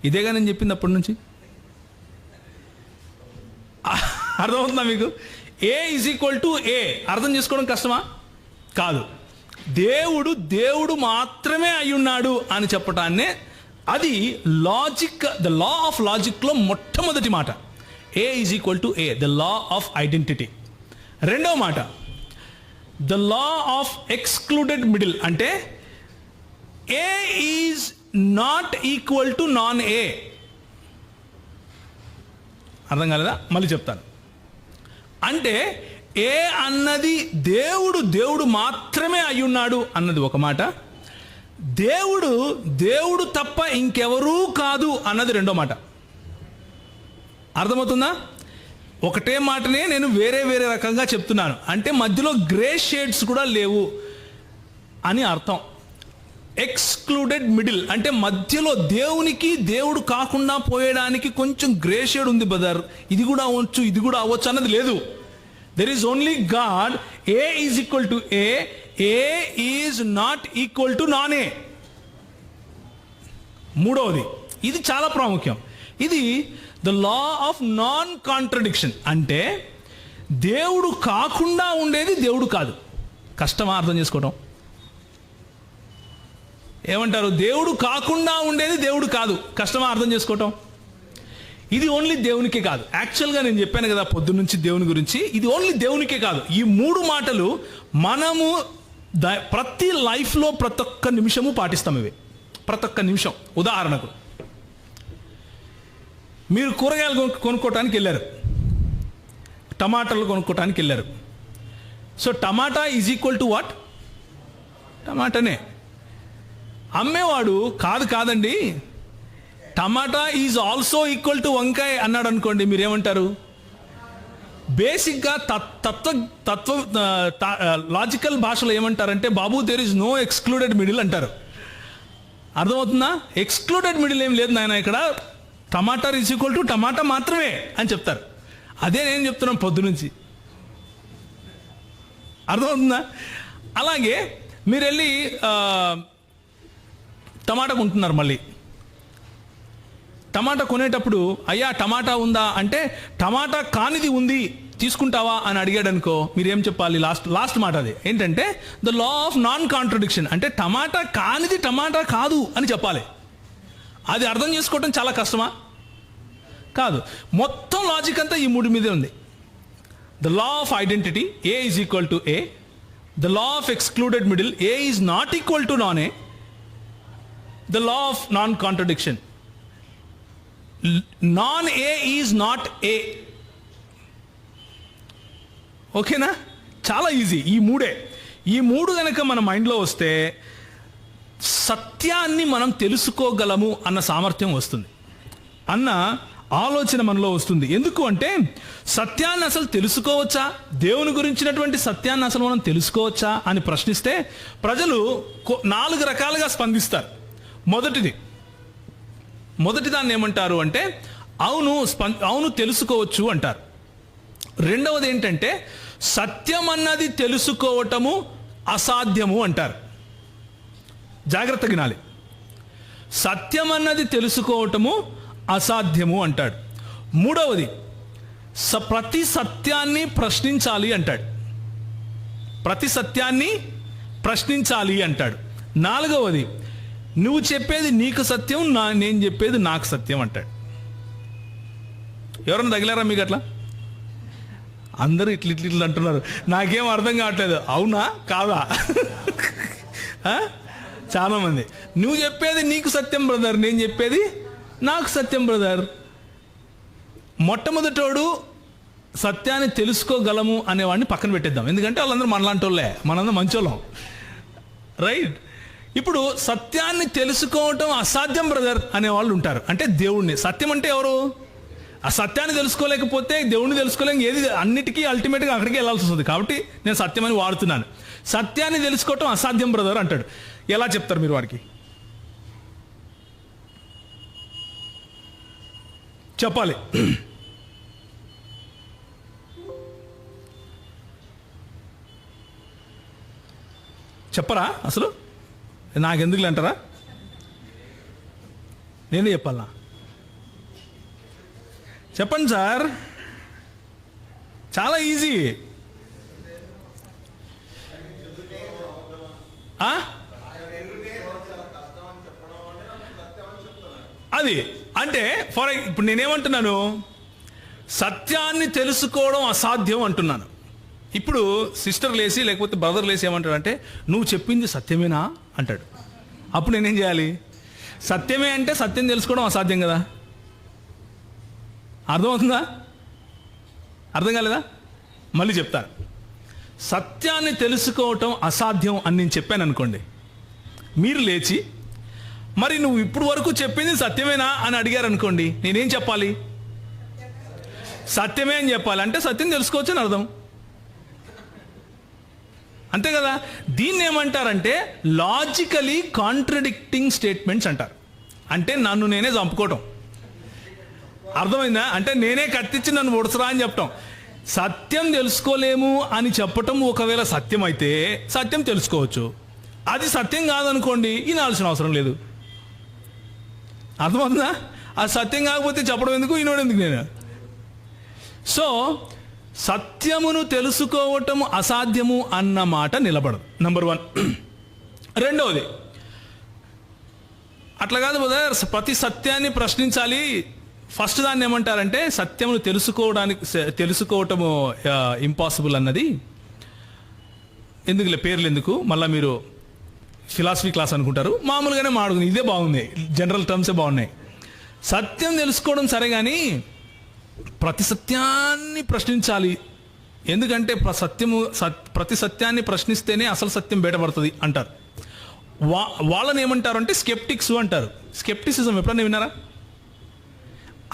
Speaker 1: ఇదేగా నేను చెప్పింది అప్పటి నుంచి. అర్థమవుతుందా మీకు? A = A అర్థం చేసుకోవడం కష్టమా? కాదు. దేవుడు మాత్రమే అయి ఉన్నాడు అని చెప్పటాన్నే అది లాజిక్, ద లా ఆఫ్ లాజిక్లో మొట్టమొదటి మాట. A = A, the law of identity. రెండవ మాట, the law of excluded middle, అంటే A is not equal to non-A. అర్థం కాలేదా? మళ్ళీ చెప్తాను. అంటే A అన్నది దేవుడు మాత్రమే అయ్యున్నాడు అన్నది ఒక మాట, దేవుడు తప్ప ఇంకెవరూ కాదు అన్నది రెండో మాట. అర్థమవుతుందా? ఒకటే మాటనే నేను వేరే రకంగా చెప్తున్నాను, అంటే మధ్యలో గ్రే షేడ్స్ కూడా లేవు అని అర్థం. ఎక్స్క్లూడెడ్ మిడిల్ అంటే మధ్యలో దేవుడు కాకుండా పోయడానికి కొంచెం గ్రే షేడ్ ఉంది బ్రదర్, ఇది కూడా అవ్వచ్చు ఇది కూడా అవ్వచ్చు అన్నది లేదు. There is only God. A = A, A is not equal to non ఏ. మూడవది, ఇది చాలా ప్రాముఖ్యం, ఇది the law of non contradiction. అంటే దేవుడు కాకుండా ఉండేది దేవుడు కాదు. కష్టమా అర్థం చేసుకోవడం? ఏమంటారు? దేవుడు కాకుండా ఉండేది దేవుడు కాదు. కష్టమా అర్థం చేసుకోవటం? ఇది ఓన్లీ దేవునికే కాదు. యాక్చువల్గా నేను చెప్పాను కదా పొద్దున్నుంచి దేవుని గురించి, ఇది ఓన్లీ దేవునికే కాదు. ఈ 3 మాటలు మనము ప్రతి లైఫ్లో ప్రతి ఒక్క నిమిషము పాటిస్తాం. ఇవి ప్రతి ఒక్క నిమిషం. ఉదాహరణకు మీరు కూరగాయలు కొనుక్కోవటానికి వెళ్ళారు, టమాటాలు కొనుక్కోవటానికి వెళ్ళారు. So tomato is equal to what? టమాటానే. అమ్మేవాడు కాదండి, tomato is also equal to వంకాయ అన్నాడు అనుకోండి, మీరేమంటారు? బేసిక్గా లాజికల్ భాషలో ఏమంటారంటే, బాబు there is no excluded middle అంటారు. అర్థమవుతుందా? ఎక్స్క్లూడెడ్ మిడిల్ ఏం లేదు నాయన, ఇక్కడ tomato is equal to tomato మాత్రమే అని చెప్తారు. అదే నేను చెప్తున్నాను పొద్దునుంచి. అర్థమవుతుందా? అలాగే మీరు వెళ్ళి టమాటా కొంటున్నారు. మళ్ళీ టమాటా కొనేటప్పుడు, అయ్యా టమాటా ఉందా అంటే, టమాటా కానిది ఉంది తీసుకుంటావా అని అడిగాడు అనుకో, మీరు ఏం చెప్పాలి? లాస్ట్ మాట అది ఏంటంటే, the law of non contradiction. అంటే టమాటా కానిది టమాటా కాదు అని చెప్పాలి. అది అర్థం చేసుకోవటం చాలా కష్టమా? కాదు. మొత్తం లాజిక్ అంతా ఈ 3 మీదే ఉంది. The law of identity, A is equal to A. The law of excluded middle, A is not equal to non A. The law of non contradiction, non A is not a. ఓకేనా? చాలా easy. ఈ 3 కనుక మన మైండ్లో వస్తే సత్యాన్ని మనం తెలుసుకోగలము అన్న సామర్థ్యం వస్తుంది, అన్న ఆలోచన మనలో వస్తుంది. ఎందుకు అంటే, సత్యాన్ని అసలు తెలుసుకోవచ్చా, దేవుని గురించినటువంటి సత్యాన్ని అసలు మనం తెలుసుకోవచ్చా అని ప్రశ్నిస్తే ప్రజలు 4 రకాలుగా స్పందిస్తారు. మొదటి దాన్ని ఏమంటారు అంటే, అవును తెలుసుకోవచ్చు అంటారు. రెండవది ఏంటంటే, సత్యం అన్నది తెలుసుకోవటము అసాధ్యము అంటారు. జాగ్రత్తగా వినాలి. సత్యం అన్నది తెలుసుకోవటము అసాధ్యము అంటాడు. మూడవది, ప్రతి సత్యాన్ని ప్రశ్నించాలి అంటాడు. ప్రతి సత్యాన్ని ప్రశ్నించాలి అంటాడు. నాలుగవది, నువ్వు చెప్పేది నీకు సత్యం, నేను చెప్పేది నాకు సత్యం అంటాడు. ఎవరన్నా తగిలారా మీకు అట్లా? అందరూ ఇట్లా అంటున్నారు, నాకేం అర్థం కావట్లేదు. అవునా కాదా? చాలామంది, నువ్వు చెప్పేది నీకు సత్యం బ్రదర్, నేను చెప్పేది నాకు సత్యం బ్రదర్. మొట్టమొదటోడు సత్యాన్ని తెలుసుకోగలము అనేవాడిని పక్కన పెట్టేద్దాం, ఎందుకంటే వాళ్ళందరూ మనలాంటి వాళ్ళే, మనందరం మంచోళ్ళం, రైట్? ఇప్పుడు సత్యాన్ని తెలుసుకోవటం అసాధ్యం బ్రదర్ అనేవాళ్ళు ఉంటారు. అంటే దేవుణ్ణి, సత్యం అంటే ఎవరు? ఆ సత్యాన్ని తెలుసుకోలేకపోతే దేవుణ్ణి తెలుసుకోలేక ఏది, అన్నిటికీ అల్టిమేట్గా అక్కడికి వెళ్ళాల్సి వస్తుంది. కాబట్టి నేను సత్యం అని వాడుతున్నాను. సత్యాన్ని తెలుసుకోవటం అసాధ్యం బ్రదర్ అంటాడు. ఎలా చెప్తారు మీరు వారికి? చెప్పాలి. చెప్పరా? అసలు నాకెందుకు అంటారా? నేనే చెప్పాలనా? చెప్పండి సార్, చాలా ఈజీ. అది అంటే ఇప్పుడు నేనేమంటున్నాను, సత్యాన్ని తెలుసుకోవడం అసాధ్యం అంటున్నాను. ఇప్పుడు సిస్టర్ లేసి లేకపోతే బ్రదర్ లేసి ఏమంటాడు, నువ్వు చెప్పింది సత్యమేనా అంటాడు. అప్పుడు నేనేం చేయాలి? సత్యమే అంటే సత్యం తెలుసుకోవడం అసాధ్యం కదా. అర్థమవుతుందా? అర్థం కాలేదా? మళ్ళీ చెప్తాను. సత్యాన్ని తెలుసుకోవటం అసాధ్యం అని నేను చెప్పాను అనుకోండి, మీరు లేచి మరి నువ్వు ఇప్పుడు వరకు చెప్పింది సత్యమేనా అని అడిగారు అనుకోండి, నేనేం చెప్పాలి? సత్యమే అని చెప్పాలి. అంటే సత్యం తెలుసుకోవచ్చు అని అర్థం, అంతే కదా. దీన్ని ఏమంటారంటే లాజికలీ కాంట్రడిక్టింగ్ స్టేట్మెంట్స్ అంటారు. అంటే నన్ను నేనే చంపుకోవటం. అర్థమైందా? అంటే నేనే కత్తిచ్చి నన్ను ఒడసరా అని చెప్పటం. సత్యం తెలుసుకోలేము అని చెప్పటం ఒకవేళ సత్యం అయితే సత్యం తెలుసుకోవచ్చు, అది సత్యం కాదనుకోండి వినాల్సిన అవసరం లేదు. అర్థమవుతుందా? అది సత్యం కాకపోతే చెప్పడం ఎందుకు, వినోడు ఎందుకు నేను? సో సత్యమును తెలుసుకోవటం అసాధ్యము అన్న మాట నిలబడదు, నంబర్ 1. రెండవది, అట్లా కాదు బ్రదర్, ప్రతి సత్యాన్ని ప్రశ్నించాలి, ఫస్ట్ దాన్ని ఏమంటారంటే సత్యమును తెలుసుకోవటము ఇంపాసిబుల్ అన్నది. ఎందుకులే పేర్లు ఎందుకు, మళ్ళీ మీరు ఫిలాసఫీ క్లాస్ అనుకుంటారు, మామూలుగానే మాడుకుని ఇదే బాగుంది, జనరల్ టర్మ్సే బాగున్నాయి. సత్యం తెలుసుకోవడం సరే, కానీ ప్రతి సత్యాన్ని ప్రశ్నించాలి. ఎందుకంటే ప్రతి సత్యాన్ని ప్రశ్నిస్తేనే అసలు సత్యం బయటపడుతుంది అంటారు. వాళ్ళని ఏమంటారు అంటే స్కెప్టిక్స్ అంటారు. స్కెప్టిసిజం ఎప్పుడన్నా విన్నారా?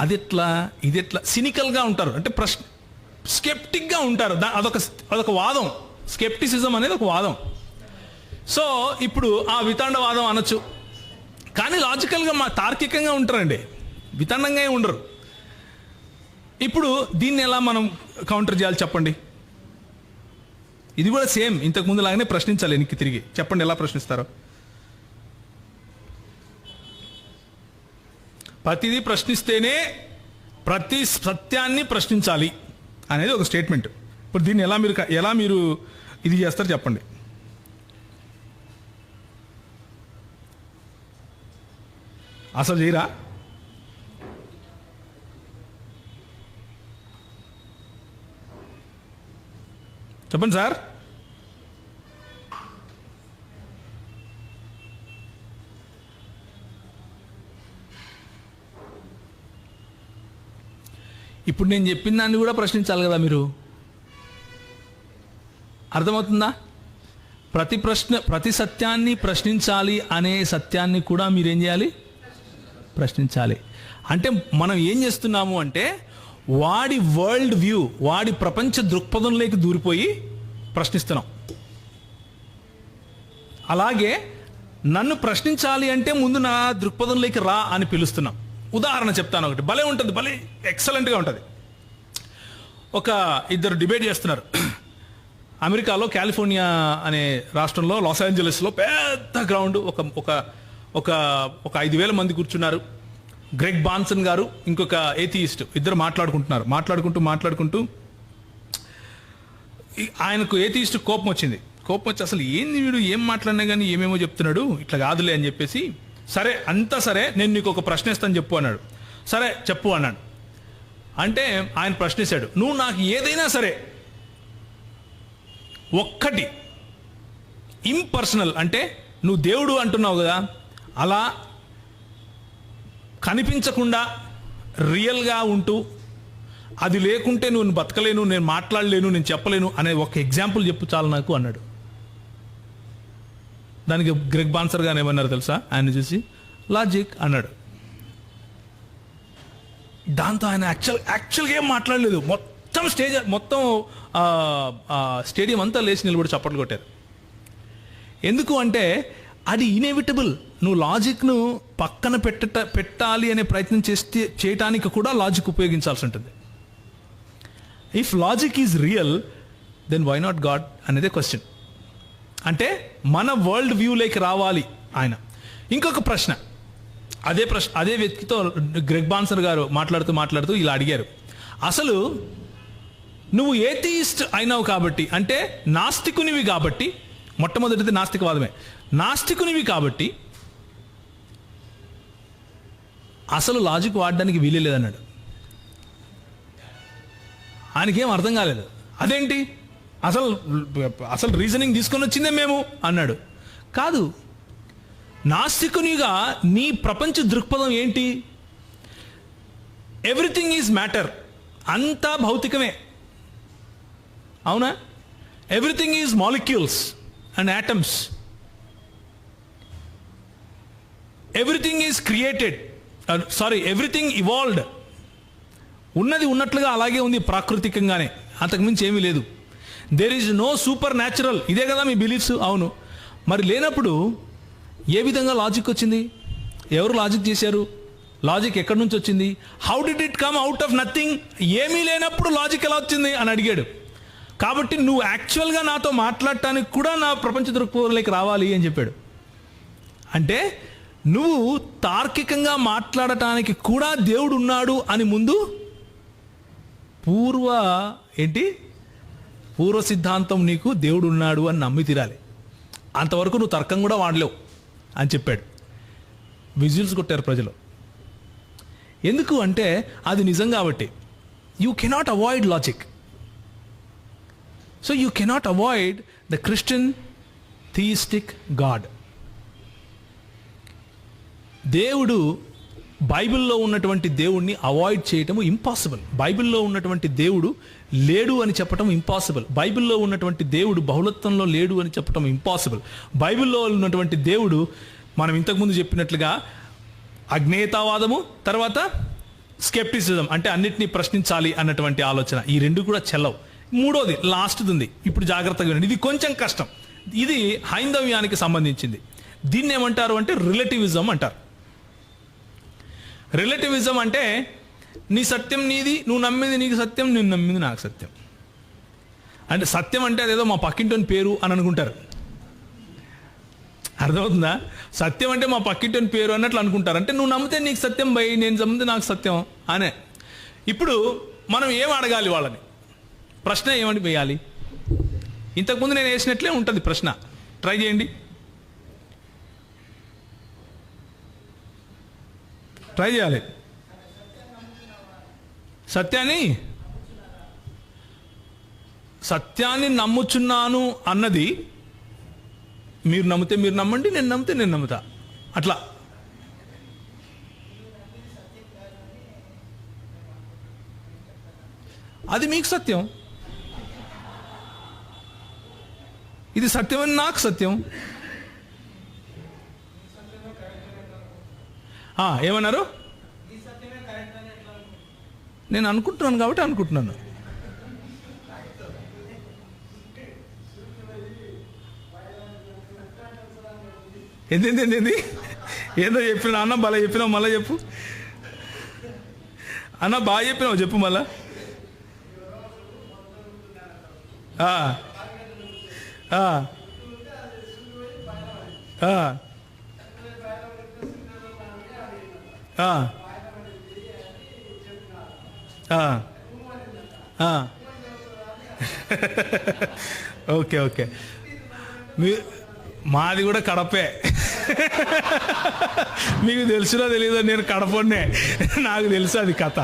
Speaker 1: అది ఎట్లా ఇది ఎట్లా సినికల్గా ఉంటారు, అంటే స్కెప్టిక్గా ఉంటారు. అదొక వాదం. స్కెప్టిసిజం అనేది ఒక వాదం. సో ఇప్పుడు ఆ వితండవాదం అనొచ్చు, కానీ లాజికల్గా తార్కికంగా ఉంటారండి, వితండంగా ఉండరు. ఇప్పుడు దీన్ని ఎలా మనం కౌంటర్ చేయాలి చెప్పండి? ఇది కూడా సేమ్ ఇంతకుముందు లాగానే ప్రశ్నించాలి. వెనక్కి తిరిగి చెప్పండి ఎలా ప్రశ్నిస్తారో. ప్రతిదీ ప్రశ్నిస్తేనే ప్రతి సత్యాన్ని ప్రశ్నించాలి అనేది ఒక స్టేట్మెంట్. ఇప్పుడు దీన్ని ఎలా మీరు ఇది చేస్తారు చెప్పండి? అసలు చేయరా? చెప్పండి సార్. ఇప్పుడు నేను చెప్పిన దాన్ని కూడా ప్రశ్నించాలి కదా మీరు. అర్థమవుతుందా? ప్రతి సత్యాన్ని ప్రశ్నించాలి అనే సత్యాన్ని కూడా మీరేం చేయాలి? ప్రశ్నించాలి. అంటే మనం ఏం చేస్తున్నాము అంటే వాడి వరల్డ్ వ్యూ, వాడి ప్రపంచ దృక్పథంలోకి దూరిపోయి ప్రశ్నిస్తున్నాం. అలాగే నన్ను ప్రశ్నించాలి అంటే ముందు నా దృక్పథంలోకి రా అని పిలుస్తున్నాం. ఉదాహరణ చెప్తాను ఒకటి, భలే ఉంటుంది, భలే ఎక్సలెంట్గా ఉంటుంది. ఒక ఇద్దరు డిబేట్ చేస్తున్నారు. అమెరికాలో కాలిఫోర్నియా అనే రాష్ట్రంలో లాస్ ఏంజలస్లో పెద్ద గ్రౌండ్, ఒక 5,000 మంది కూర్చున్నారు. గ్రెగ్ బాన్సన్ గారు ఇంకొక ఏథియిస్ట్ ఇద్దరు మాట్లాడుకుంటూ ఆయనకు ఏథియిస్ట్ కోపం వచ్చి అసలు ఏంది వీడు ఏం మాట్లాడినా కానీ ఏమేమో చెప్తున్నాడు, ఇట్లా కాదులే అని చెప్పేసి, సరే నేను నీకు ఒక ప్రశ్న ఇస్తాను చెప్పు అన్నాడు. సరే చెప్పు అన్నాడు. అంటే ఆయన ప్రశ్నిస్తాడు, నువ్వు నాకు ఏదైనా సరే ఒక్కటి ఇంపర్సనల్, అంటే నువ్వు దేవుడు అంటున్నావు కదా, అలా కనిపించకుండా రియల్గా ఉంటూ అది లేకుంటే నువ్వు బతకలేను, నేను మాట్లాడలేను, నేను చెప్పలేను అనే ఒక ఎగ్జాంపుల్ చెప్పు చాలు నాకు అన్నాడు. దానికి గ్రెగ్ బాన్సర్ గారు ఏమన్నారు తెలుసా? ఆయన చూసి లాజిక్ అన్నాడు. దాంతో ఆయన యాక్చువల్గా ఏం మాట్లాడలేదు. మొత్తం స్టేడియం అంతా లేచి నిలబడి చప్పట్లు కొట్టారు. ఎందుకు అంటే అది ఇన్ఎవిటబుల్. నువ్వు లాజిక్ను పక్కన పెట్టాలి అనే ప్రయత్నం చేయటానికి కూడా లాజిక్ ఉపయోగించాల్సి ఉంటుంది. If logic is real then why not God అనేదే క్వశ్చన్. అంటే మన వరల్డ్ వ్యూలోకి రావాలి ఆయన. ఇంకొక ప్రశ్న, అదే వ్యక్తితో గ్రెగ్ బాన్సర్ గారు మాట్లాడుతూ ఇలా అడిగారు, అసలు నువ్వు ఏథియిస్ట్ అయినావు కాబట్టి, అంటే నాస్తికునివి కాబట్టి, మొట్టమొదటిది నాస్తికవాదమే, నాస్తికునివి కాబట్టి అసలు లాజిక్ వాడడానికి వీలే లేదన్నాడు. ఆయనకేం అర్థం కాలేదు. అదేంటి అసలు రీజనింగ్ తీసుకొని వచ్చిందే మేము అన్నాడు. కాదు, నాస్తికునిగా నీ ప్రపంచ దృక్పథం ఏంటి? ఎవ్రీథింగ్ ఈజ్ మ్యాటర్, అంతా భౌతికమే, అవునా? Everything is molecules and atoms, everything is created, everything evolved. ఉన్నది ఉన్నట్లుగా అలాగే ఉంది ప్రాకృతికంగానే, అంతకుమించి ఏమీ లేదు. There is no supernatural. ఇదే కదా మీ బిలీఫ్స్? అవును. మరి లేనప్పుడు ఏ విధంగా లాజిక్ వచ్చింది? ఎవరు లాజిక్ చేశారు? లాజిక్ ఎక్కడి నుంచి వచ్చింది? How did it come out of nothing? ఏమీ లేనప్పుడు లాజిక్ ఎలా వచ్చింది అని అడిగాడు. కాబట్టి నువ్వు యాక్చువల్గా నాతో మాట్లాడటానికి కూడా నా ప్రపంచ దృక్పథంలోకి రావాలి అని చెప్పాడు. అంటే నువ్వు తార్కికంగా మాట్లాడటానికి కూడా దేవుడు ఉన్నాడు అని ముందు పూర్వ సిద్ధాంతం నీకు దేవుడు ఉన్నాడు అని నమ్మి తీరాలి. అంతవరకు నువ్వు తర్కం కూడా వాడలేవు అని చెప్పాడు. విజువల్స్ కొట్టారు ప్రజలు. ఎందుకు అంటే అది నిజం కాబట్టి. You cannot avoid logic. So you cannot avoid the Christian theistic God. దేవుడు, బైబిల్లో ఉన్నటువంటి దేవుడిని అవాయిడ్ చేయటము ఇంపాసిబుల్. బైబిల్లో ఉన్నటువంటి దేవుడు లేడు అని చెప్పటం ఇంపాసిబుల్. బైబిల్లో ఉన్నటువంటి దేవుడు బహుళత్వంలో లేడు అని చెప్పటం ఇంపాసిబుల్. బైబిల్లో ఉన్నటువంటి దేవుడు మనం ఇంతకుముందు చెప్పినట్లుగా అజ్ఞేయతావాదము, తర్వాత స్కెప్టిసిజం, అంటే అన్నిటినీ ప్రశ్నించాలి అన్నటువంటి ఆలోచన, ఈ రెండు కూడా చెల్లవు. మూడోది లాస్ట్ది ఉంది, ఇప్పుడు జాగ్రత్తగా వినండి, ఇది కొంచెం కష్టం. ఇది హైందవ్యానికి సంబంధించింది. దీన్ని ఏమంటారు అంటే రిలేటివిజం అంటారు. రిలేటివిజం అంటే నీ సత్యం నీది, నువ్వు నమ్మింది నీకు సత్యం, నేను నమ్మింది నాకు సత్యం. అంటే సత్యం అంటే అదేదో మా పక్కింటోని పేరు అని అనుకుంటారు. అర్థమవుతుందా? సత్యం అంటే మా పక్కింటోని పేరు అన్నట్లు అనుకుంటారు. అంటే నువ్వు నమ్మితే నీకు సత్యం భయ్, నేను నమ్మితే నాకు సత్యం అనే. ఇప్పుడు మనం ఏం అడగాలి వాళ్ళని? ప్రశ్న ఏమని వేయాలి? ఇంతకుముందు నేను వేసినట్లే ఉంటుంది ప్రశ్న. ట్రై చేయండి, ట్రై చేయాలి. సత్యాన్ని నమ్ముచున్నాను అన్నది మీరు నమ్మితే మీరు నమ్మండి, నేను నమ్మితే నేను నమ్ముతా, అట్లా. అది మీకు సత్యం, ఇది సత్యమని నాకు సత్యం. ఏమన్నారు? నేను అనుకుంటున్నాను కాబట్టి అనుకుంటున్నాను. ఏంది ఏదో చెప్పినా అన్న, బాగా చెప్పినావు, మళ్ళా చెప్పు అన్న, బాగా చెప్పినావు, చెప్పు మళ్ళా. ఓకే ఓకే, మాది కూడా కడపే. మీకు తెలుసులో తెలీదో, నేను కడపనే, నాకు తెలుసు అది కథ.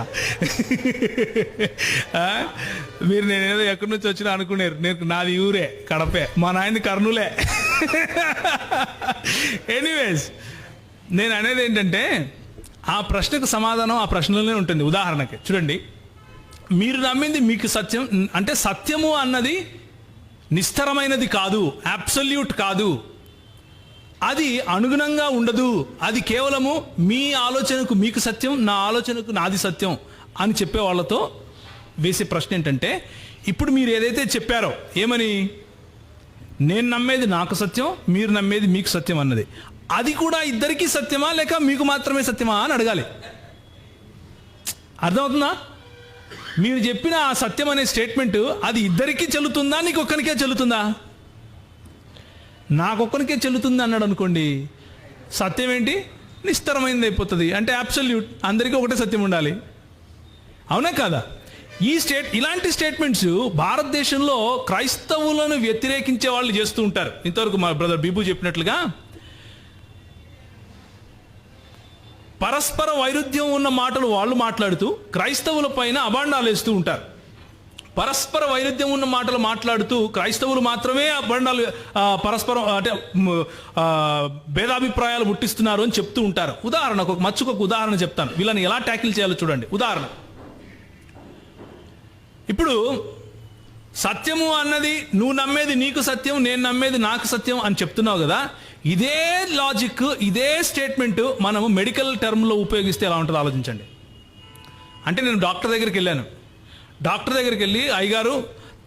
Speaker 1: మీరు నేనేదో ఎక్కడి నుంచి వచ్చినా అనుకున్నారు. నేను నాది ఊరే కడపే, మా నాయనది కర్నూలే. ఎనీవేస్, నేను అనేది ఏంటంటే ఆ ప్రశ్నకు సమాధానం ఆ ప్రశ్నలోనే ఉంటుంది. ఉదాహరణకి చూడండి, మీరు నమ్మింది మీకు సత్యం అంటే సత్యము అన్నది నిస్థిరమైనది కాదు, అబ్సల్యూట్ కాదు, అది అనుగుణంగా ఉండదు, అది కేవలము మీ ఆలోచనకు మీకు సత్యం, నా ఆలోచనకు నాది సత్యం అని చెప్పే వాళ్ళతో వేసే ప్రశ్న ఏంటంటే, ఇప్పుడు మీరు ఏదైతే చెప్పారో, ఏమని, నేను నమ్మేది నాకు సత్యం, మీరు నమ్మేది మీకు సత్యం అన్నది, అది కూడా ఇద్దరికీ సత్యమా లేక మీకు మాత్రమే సత్యమా అని అడగాలి. అర్థమవుతుందా? మీరు చెప్పిన ఆ సత్యం అనే స్టేట్మెంట్ అది ఇద్దరికీ చెల్లుతుందా, నీకు ఒక్కరికే చెల్లుతుందా? నాకొక్కరికే చెల్లుతుంది అన్నాడు అనుకోండి, సత్యం ఏంటి? నిస్థిరమైనది అయిపోతుంది. అంటే అబ్సల్యూట్, అందరికీ ఒకటే సత్యం ఉండాలి. అవునా కాదా? ఇలాంటి స్టేట్మెంట్స్ భారతదేశంలో క్రైస్తవులను వ్యతిరేకించే వాళ్ళు చేస్తూ ఉంటారు. ఇంతవరకు మా బ్రదర్ బిబు చెప్పినట్లుగా పరస్పర వైరుధ్యం ఉన్న మాటలు వాళ్ళు మాట్లాడుతూ క్రైస్తవుల పైన అభాండాలు వేస్తూ ఉంటారు. పరస్పర వైరుధ్యం ఉన్న మాటలు మాట్లాడుతూ క్రైస్తవులు మాత్రమే అభాండాలు, పరస్పరం అంటే భేదాభిప్రాయాలు పుట్టిస్తున్నారు అని చెప్తూ ఉంటారు. ఉదాహరణకు ఒక ఉదాహరణ చెప్తాను, వీళ్ళని ఎలా ట్యాకిల్ చేయాలో చూడండి. ఉదాహరణ, ఇప్పుడు సత్యము అన్నది నువ్వు నమ్మేది నీకు సత్యం, నేను నమ్మేది నాకు సత్యం అని చెప్తున్నావు కదా. ఇదే లాజిక్, ఇదే స్టేట్మెంట్ మనము మెడికల్ టర్మ్లో ఉపయోగిస్తే ఎలా ఉంటుందో ఆలోచించండి. అంటే నేను డాక్టర్ దగ్గరికి వెళ్ళాను, డాక్టర్ దగ్గరికి వెళ్ళి అయ్యగారు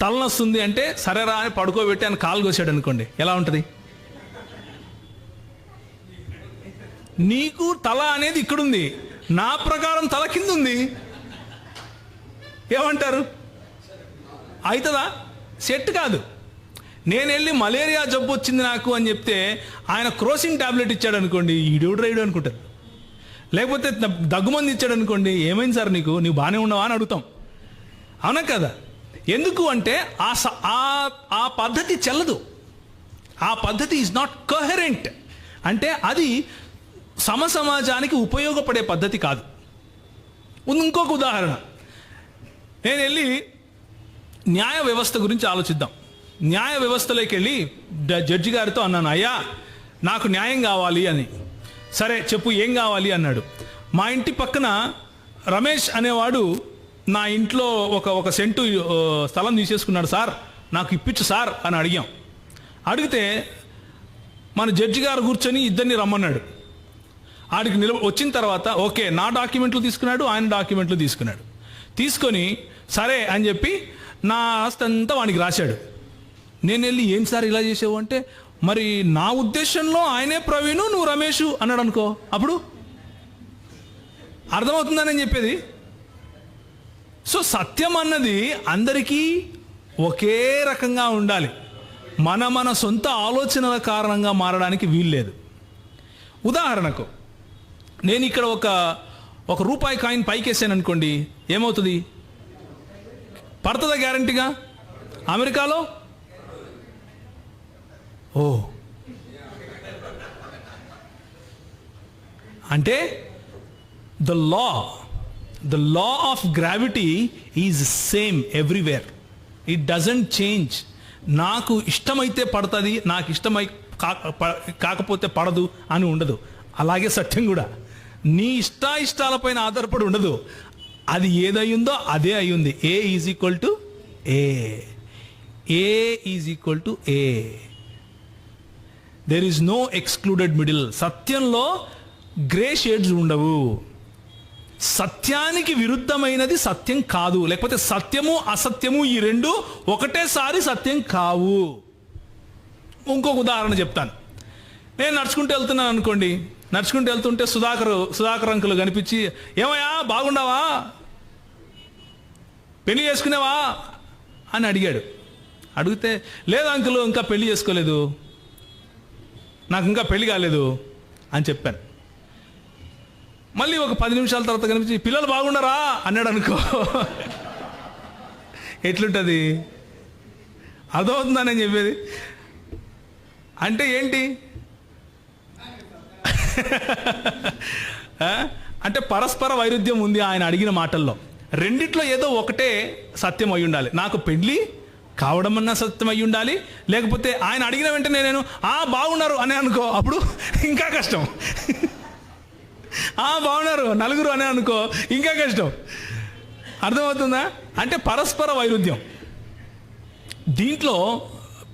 Speaker 1: తలనొస్తుంది అంటే సరేరా అని పడుకోబెట్టి ఆయన కాలు కోసాడు అనుకోండి, ఎలా ఉంటుంది? నీకు తల అనేది ఇక్కడుంది, నా ప్రకారం తల కింద ఉంది, ఏమంటారు? అవుతుందా? సెట్ కాదు. నేను వెళ్ళి మలేరియా జబ్బు వచ్చింది నాకు అని చెప్తే ఆయన క్రోసిన్ టాబ్లెట్ ఇచ్చాడు అనుకోండి, ఈడోడు రైడు అనుకుంటారు. లేకపోతే దగ్గుమంది ఇచ్చాడు అనుకోండి, ఏమైంది సార్ నీకు, నీవు బాగానే ఉన్నావా అని అడుగుతాం. అవునా కదా? ఎందుకు అంటే ఆ పద్ధతి చెల్లదు, ఆ పద్ధతి ఈజ్ నాట్ కోహెరెంట్. అంటే అది సమాజానికి ఉపయోగపడే పద్ధతి కాదు. ఇంకొక ఉదాహరణ, నేను వెళ్ళి న్యాయ వ్యవస్థ గురించి ఆలోచిద్దాం. న్యాయ వ్యవస్థలోకి వెళ్ళి జడ్జి గారితో అన్నాను, అయ్యా నాకు న్యాయం కావాలి అని. సరే చెప్పు ఏం కావాలి అన్నాడు. మా ఇంటి పక్కన రమేష్ అనేవాడు నా ఇంట్లో ఒక సెంటు స్థలం తీసేసుకున్నాడు సార్, నాకు ఇప్పించు సార్ అని అడిగాం. అడిగితే మన జడ్జి గారు కూర్చొని ఇద్దరిని రమ్మన్నాడు. ఆడికి వచ్చిన తర్వాత ఓకే నా డాక్యుమెంట్లు తీసుకున్నాడు, ఆయన డాక్యుమెంట్లు తీసుకున్నాడు. తీసుకొని సరే అని చెప్పి నా ఆస్తి అంతా వాడికి రాశాడు. నేను వెళ్ళి ఏం సార్ ఇలా చేసావు అంటే, మరి నా ఉద్దేశంలో ఆయనే ప్రవీణు నువ్వు రమేషు అన్నాడు అనుకో, అప్పుడు అర్థమవుతుందని నేను చెప్పేది. సో సత్యం అన్నది అందరికీ ఒకే రకంగా ఉండాలి. మన సొంత ఆలోచనల కారణంగా మారడానికి వీల్లేదు. ఉదాహరణకు నేను ఇక్కడ ఒక రూపాయి కాయిన్ పైకేసాను అనుకోండి, ఏమవుతుంది? పడుతుందా గ్యారంటీగా? అమెరికాలో అంటే the law of gravity is same everywhere. It doesn't change. నాకు ఇష్టమైతే పడుతుంది, నాకు ఇష్టమై కాకపోతే పడదు అని ఉండదు. అలాగే సత్యం కూడా నీ ఇష్టాలపైన ఆధారపడి ఉండదు. అది ఏదయ్యిందో అదే అయ్యింది. A is equal to A, A is equal to A. There is no excluded middle. సత్యంలో గ్రే షేడ్స్ ఉండవు. సత్యానికి విరుద్ధమైనది సత్యం కాదు, లేకపోతే సత్యము అసత్యము ఈ రెండు ఒకటేసారి సత్యం కావు. ఇంకొక ఉదాహరణ చెప్తాను. నేను నడుచుకుంటూ వెళ్తున్నాను అనుకోండి, నడుచుకుంటూ వెళ్తుంటే సుధాకర్ అంకులు కనిపించి, ఏమయ్యా బాగుండావా, పెళ్లి చేసుకునేవా అని అడిగాడు. అడిగితే లేదు అంకులు ఇంకా పెళ్లి చేసుకోలేదు, నాకు ఇంకా పెళ్లి కాలేదు అని చెప్పాను. మళ్ళీ ఒక 10 నిమిషాల తర్వాత కనిపించి పిల్లలు బాగున్నారా అన్నాడు అనుకో, ఎట్లుంటుంది? అర్థమవుతుందా నేను చెప్పేది? అంటే ఏంటి అంటే పరస్పర వైరుధ్యం ఉంది ఆయన అడిగిన మాటల్లో. రెండిట్లో ఏదో ఒకటే సత్యం అయి ఉండాలి. నాకు పెళ్లి కావడం అన్న సత్యం అయి ఉండాలి, లేకపోతే ఆయన అడిగిన వెంటనే నేను బాగున్నారు అని అనుకో, అప్పుడు ఇంకా కష్టం. బాగున్నారు నలుగురు అని అనుకో, ఇంకా కష్టం. అర్థమవుతుందా? అంటే పరస్పర వైరుధ్యం. దీంట్లో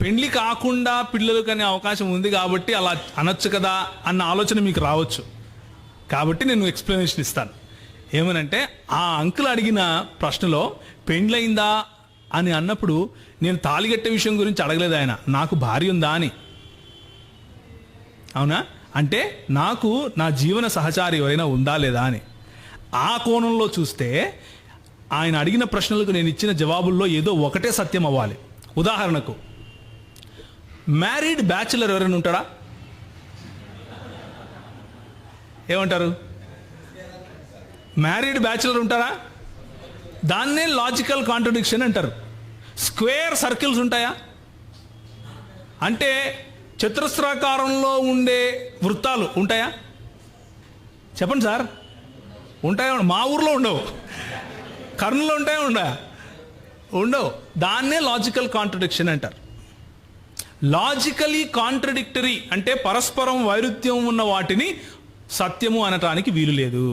Speaker 1: పెళ్లి కాకుండా పిల్లలు కనే అవకాశం ఉంది కాబట్టి అలా అనొచ్చు కదా అన్న ఆలోచన మీకు రావచ్చు. కాబట్టి నేను ఎక్స్ప్లెనేషన్ ఇస్తాను. ఏమనంటే ఆ అంకుల్ అడిగిన ప్రశ్నలో పెండ్లయిందా అని అన్నప్పుడు నేను తాళిగట్టే విషయం గురించి అడగలేదు ఆయన, నాకు భార్య ఉందా అని. అవునా? అంటే నాకు నా జీవన సహచారి ఎవరైనా ఉందా లేదా అని. ఆ కోణంలో చూస్తే ఆయన అడిగిన ప్రశ్నలకు నేను ఇచ్చిన జవాబుల్లో ఏదో ఒకటే సత్యం అవ్వాలి. ఉదాహరణకు మ్యారీడ్ బ్యాచులర్ ఎవరైనా ఉంటాడా? ఏమంటారు? మ్యారీడ్ బ్యాచులర్ ఉంటారా? దాన్నే లాజికల్ కాంట్రడిక్షన్ అంటారు. స్క్వేర్ సర్కిల్స్ ఉంటాయా? అంటే చతురస్రాకారంలో ఉండే వృత్తాలు ఉంటాయా? చెప్పండి సార్. ఉంటాయా? మా ఊర్లో ఉండవు. కర్నూలులో ఉంటాయా? ఉండవు. దాన్నే లాజికల్ కాంట్రడిక్షన్ అంటారు. లాజికలీ కాంట్రడిక్టరీ అంటే పరస్పరం వైరుధ్యం ఉన్న వాటిని సత్యము అనటానికి వీలు లేదు.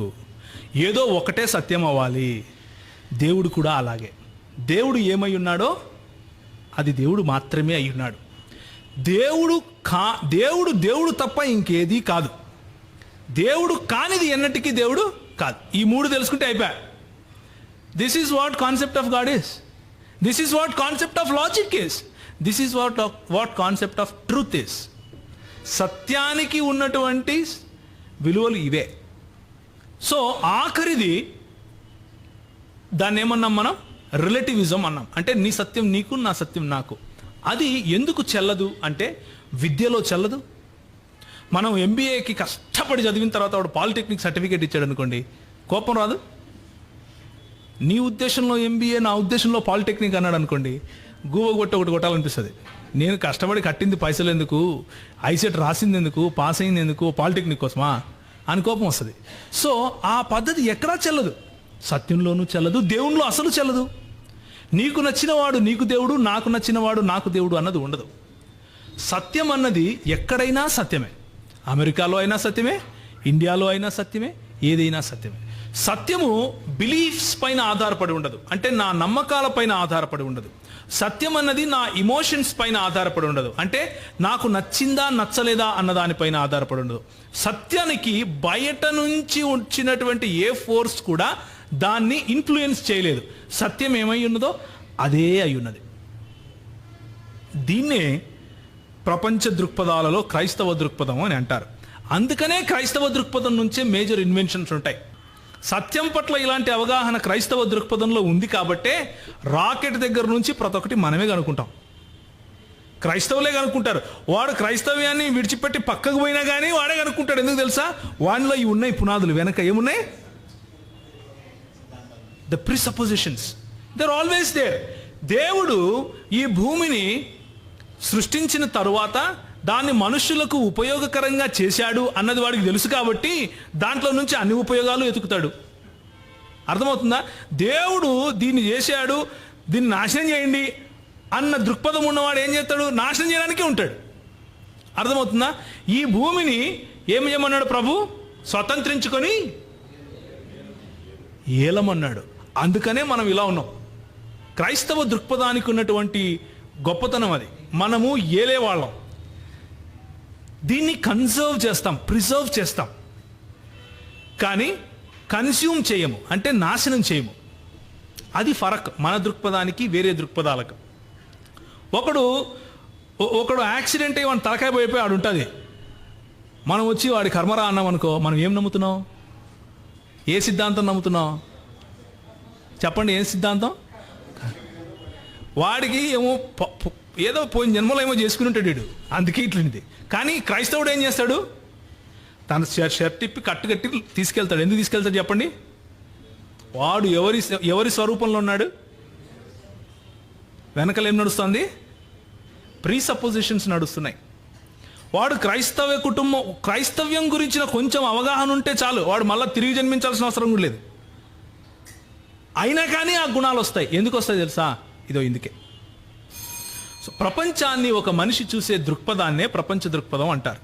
Speaker 1: ఏదో ఒకటే సత్యం అవ్వాలి. దేవుడు కూడా అలాగే. దేవుడు ఏమై ఉన్నాడో అది దేవుడు మాత్రమే అయి ఉన్నాడు. దేవుడు తప్ప ఇంకేది కాదు. దేవుడు కానిది ఎన్నటికీ దేవుడు కాదు. ఈ మూడు తెలుసుకుంటే అయిపోయా. This is what concept of God is. This is what concept of logic is. This is what concept of truth is. సత్యానికి ఉన్నటువంటి విలువలు ఇవే. సో ఆఖరిది దాన్ని ఏమన్నాం మనం? రిలేటివిజం అన్నాం. అంటే నీ సత్యం నీకు, నా సత్యం నాకు. అది ఎందుకు చెల్లదు అంటే విద్యలో చెల్లదు. మనం ఎంబీఏకి కష్టపడి చదివిన తర్వాత వాడు పాలిటెక్నిక్ సర్టిఫికేట్ ఇచ్చాడు అనుకోండి, కోపం రాదు? నీ ఉద్దేశంలో ఎంబీఏ, నా ఉద్దేశంలో పాలిటెక్నిక్ అన్నాడు అనుకోండి, గూవ ఒకటి కొట్టాలనిపిస్తుంది. నేను కష్టపడి కట్టింది పైసలు ఎందుకు, ఐసెట్ రాసింది ఎందుకు, పాస్ అయింది ఎందుకు, పాలిటెక్నిక్ కోసమా అని కోపం వస్తుంది. సో ఆ పద్ధతి ఎక్కడా చెల్లదు. సత్యంలోనూ చెల్లదు, దేవునిలో అసలు చెల్లదు. నీకు నచ్చినవాడు నీకు దేవుడు, నాకు నచ్చినవాడు నాకు దేవుడు అన్నది ఉండదు. సత్యం అన్నది ఎక్కడైనా సత్యమే. అమెరికాలో అయినా సత్యమే, ఇండియాలో అయినా సత్యమే, ఏదైనా సత్యమే. సత్యము బిలీఫ్స్ పైన ఆధారపడి ఉండదు, అంటే నా నమ్మకాల పైన ఆధారపడి ఉండదు. సత్యం అన్నది నా ఇమోషన్స్ పైన ఆధారపడి ఉండదు, అంటే నాకు నచ్చిందా నచ్చలేదా అన్న దానిపైన ఆధారపడి ఉండదు. సత్యానికి బయట నుంచి వచ్చినటువంటి ఏ ఫోర్స్ కూడా దాన్ని ఇన్ఫ్లుయెన్స్ చేయలేదు. సత్యం ఏమై ఉన్నదో అదే అయి ఉన్నది. దీన్నే ప్రపంచ దృక్పథాలలో క్రైస్తవ దృక్పథం అని అంటారు. అందుకనే క్రైస్తవ దృక్పథం నుంచే మేజర్ ఇన్వెన్షన్స్ ఉంటాయి. సత్యం పట్ల ఇలాంటి అవగాహన క్రైస్తవ దృక్పథంలో ఉంది కాబట్టే రాకెట్ దగ్గర నుంచి ప్రతి ఒక్కటి మనమే కనుక్కుంటాం. క్రైస్తవులే కనుక్కుంటారు. వాడు క్రైస్తవ్యాన్ని విడిచిపెట్టి పక్కకు పోయినా కానీ వాడే కనుక్కుంటాడు. ఎందుకు తెలుసా? వాడిలో ఇవి ఉన్నాయి పునాదులు. వెనక ఏమున్నాయి? The presuppositions, they're always there. దేవుడు ఈ భూమిని సృష్టించిన తరువాత దాన్ని మనుషులకు ఉపయోగకరంగా చేశాడు అన్నది వాడికి తెలుసు కాబట్టి దాంట్లో నుంచి అన్ని ఉపయోగాలు ఎతుకుతాడు. అర్థమవుతుందా? దేవుడు దీన్ని చేశాడు, దీన్ని నాశనం చేయండి అన్న దృక్పథం ఉన్నవాడు ఏం చేస్తాడు? నాశనం చేయడానికే ఉంటాడు. అర్థమవుతుందా? ఈ భూమిని ఏం చేయమన్నాడు ప్రభు? స్వతంత్రించుకొని ఏలమన్నాడు. అందుకనే మనం ఇలా ఉన్నాం. క్రైస్తవ దృక్పథానికి ఉన్నటువంటి గొప్పతనం అది. మనము ఏలేవాళ్ళం. దీన్ని కన్సర్వ్ చేస్తాం, ప్రిజర్వ్ చేస్తాం, కానీ కన్స్యూమ్ చేయము, అంటే నాశనం చేయము. అది ఫరక్ మన దృక్పథానికి వేరే దృక్పథాలకు. ఒకడు యాక్సిడెంట్ అయ్యి వాడిని తలకాయ పోయిపోయి ఆడు ఉంటుంది. మనం వచ్చి వాడి కర్మరా అన్నాం అనుకో, మనం ఏం నమ్ముతున్నాం? ఏ సిద్ధాంతం నమ్ముతున్నాం? చెప్పండి, ఏం సిద్ధాంతం? వాడికి ఏమో ఏదో పోయిన జన్మలో ఏమో చేసుకుని ఉంటాడు వీడు, అందుకే ఇట్లుంది. కానీ క్రైస్తవుడు ఏం చేస్తాడు? తన షర్ట్ ఇప్పి కట్టి తీసుకెళ్తాడు. ఎందుకు తీసుకెళ్తాడు చెప్పండి? వాడు ఎవరి స్వరూపంలో ఉన్నాడు? వెనకలు ఏం నడుస్తుంది? ప్రీసపోజిషన్స్ నడుస్తున్నాయి. వాడు క్రైస్తవ్యం గురించిన కొంచెం అవగాహన ఉంటే చాలు, వాడు మళ్ళీ తిరిగి జన్మించాల్సిన అవసరం కూడా లేదు. అయినా కానీ ఆ గుణాలు వస్తాయి. ఎందుకు వస్తాయి తెలుసా? ఇదో ఇందుకే. సో ప్రపంచాన్ని ఒక మనిషి చూసే దృక్పథాన్నే ప్రపంచ దృక్పథం అంటారు.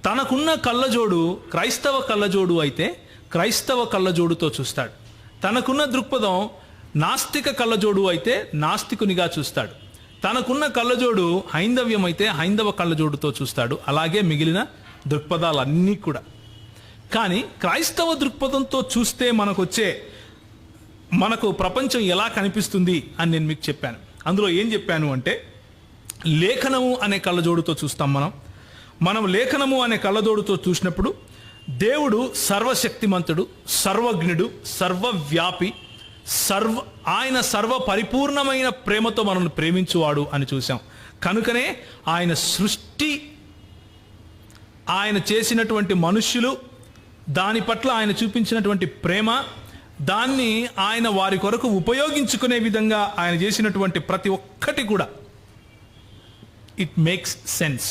Speaker 1: తనకున్న కళ్ళజోడు క్రైస్తవ కళ్ళజోడు అయితే క్రైస్తవ కళ్ళజోడుతో చూస్తాడు. తనకున్న దృక్పథం నాస్తిక కళ్ళజోడు అయితే నాస్తికునిగా చూస్తాడు. తనకున్న కళ్ళజోడు హైందవ్యం అయితే హైందవ కళ్ళజోడుతో చూస్తాడు. అలాగే మిగిలిన దృక్పథాలన్నీ కూడా. కానీ క్రైస్తవ దృక్పథంతో చూస్తే మనకు ప్రపంచం ఎలా కనిపిస్తుంది అని నేను మీకు చెప్పాను. అందులో ఏం చెప్పాను అంటే, లేఖనము అనే కళ్ళజోడుతో చూస్తాం. మనం లేఖనము అనే కళ్ళజోడుతో చూసినప్పుడు దేవుడు సర్వశక్తిమంతుడు, సర్వజ్ఞుడు, సర్వవ్యాపి, ఆయన సర్వ పరిపూర్ణమైన ప్రేమతో మనల్ని ప్రేమించువాడు అని చూసాం. కనుకనే ఆయన సృష్టి, ఆయన చేసినటువంటి మనుష్యులు, దాని పట్ల ఆయన చూపించినటువంటి ప్రేమ, దాన్ని ఆయన వారి కొరకు ఉపయోగించుకునే విధంగా ఆయన చేసినటువంటి ప్రతి ఒక్కటి కూడా ఇట్ మేక్స్ సెన్స్.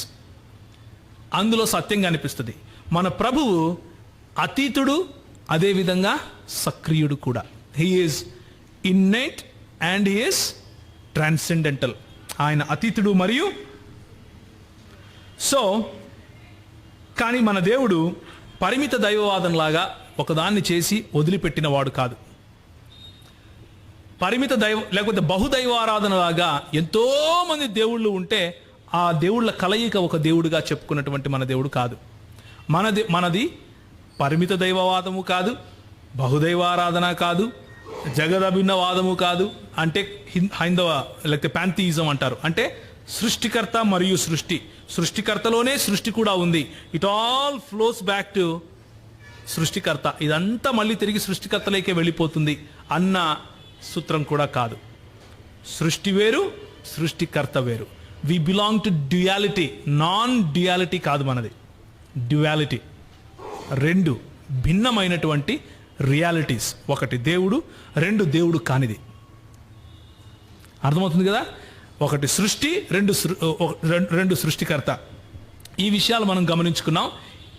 Speaker 1: అందులో సత్యంగా అనిపిస్తుంది. మన ప్రభువు అతీతుడు, అదేవిధంగా సక్రియుడు కూడా. He is innate and he is transcendental. ఆయన అతీతుడు మరియు కానీ మన దేవుడు పరిమిత దైవవాదంలాగా ఒకదాన్ని చేసి వదిలిపెట్టిన వాడు కాదు. లేకపోతే బహుదైవారాధనలాగా ఎంతో మంది దేవుళ్ళు ఉంటే ఆ దేవుళ్ళ కలయిక ఒక దేవుడిగా చెప్పుకున్నటువంటి మన దేవుడు కాదు. మనది పరిమిత దైవవాదము కాదు, బహుదైవారాధన కాదు, జగదభిన్నవాదము కాదు. అంటే హైందవ లేకపోతే ప్యాంథియిజం అంటారు. అంటే సృష్టికర్త మరియు సృష్టికర్తలోనే సృష్టి కూడా ఉంది. It all flows back to సృష్టికర్త. ఇదంతా మళ్ళీ తిరిగి సృష్టికర్తలేకే వెళ్ళిపోతుంది అన్న సూత్రం కూడా కాదు. సృష్టి వేరు, సృష్టికర్త వేరు. We belong to duality, non duality కాదు మనది. డ్యుయాలిటీ, రెండు భిన్నమైనటువంటి రియాలిటీస్. ఒకటి దేవుడు, రెండు దేవుడు కానిది. అర్థమవుతుంది కదా? ఒకటి సృష్టి, రెండు సృష్టికర్త. ఈ విషయాలు మనం గమనించుకున్నాం.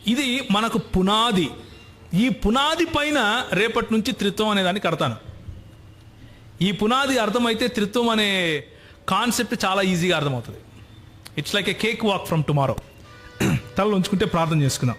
Speaker 1: ఇది మనకు పునాది. ఈ పునాది పైన రేపటి నుంచి త్రిత్వం అనే దాన్ని కడతాను. ఈ పునాది అర్థమైతే త్రిత్వం అనే కాన్సెప్ట్ చాలా ఈజీగా అర్థమవుతుంది. It's like A cake walk from tomorrow. తలలో ఉంచుకుంటే ప్రార్థన చేసుకుందాం.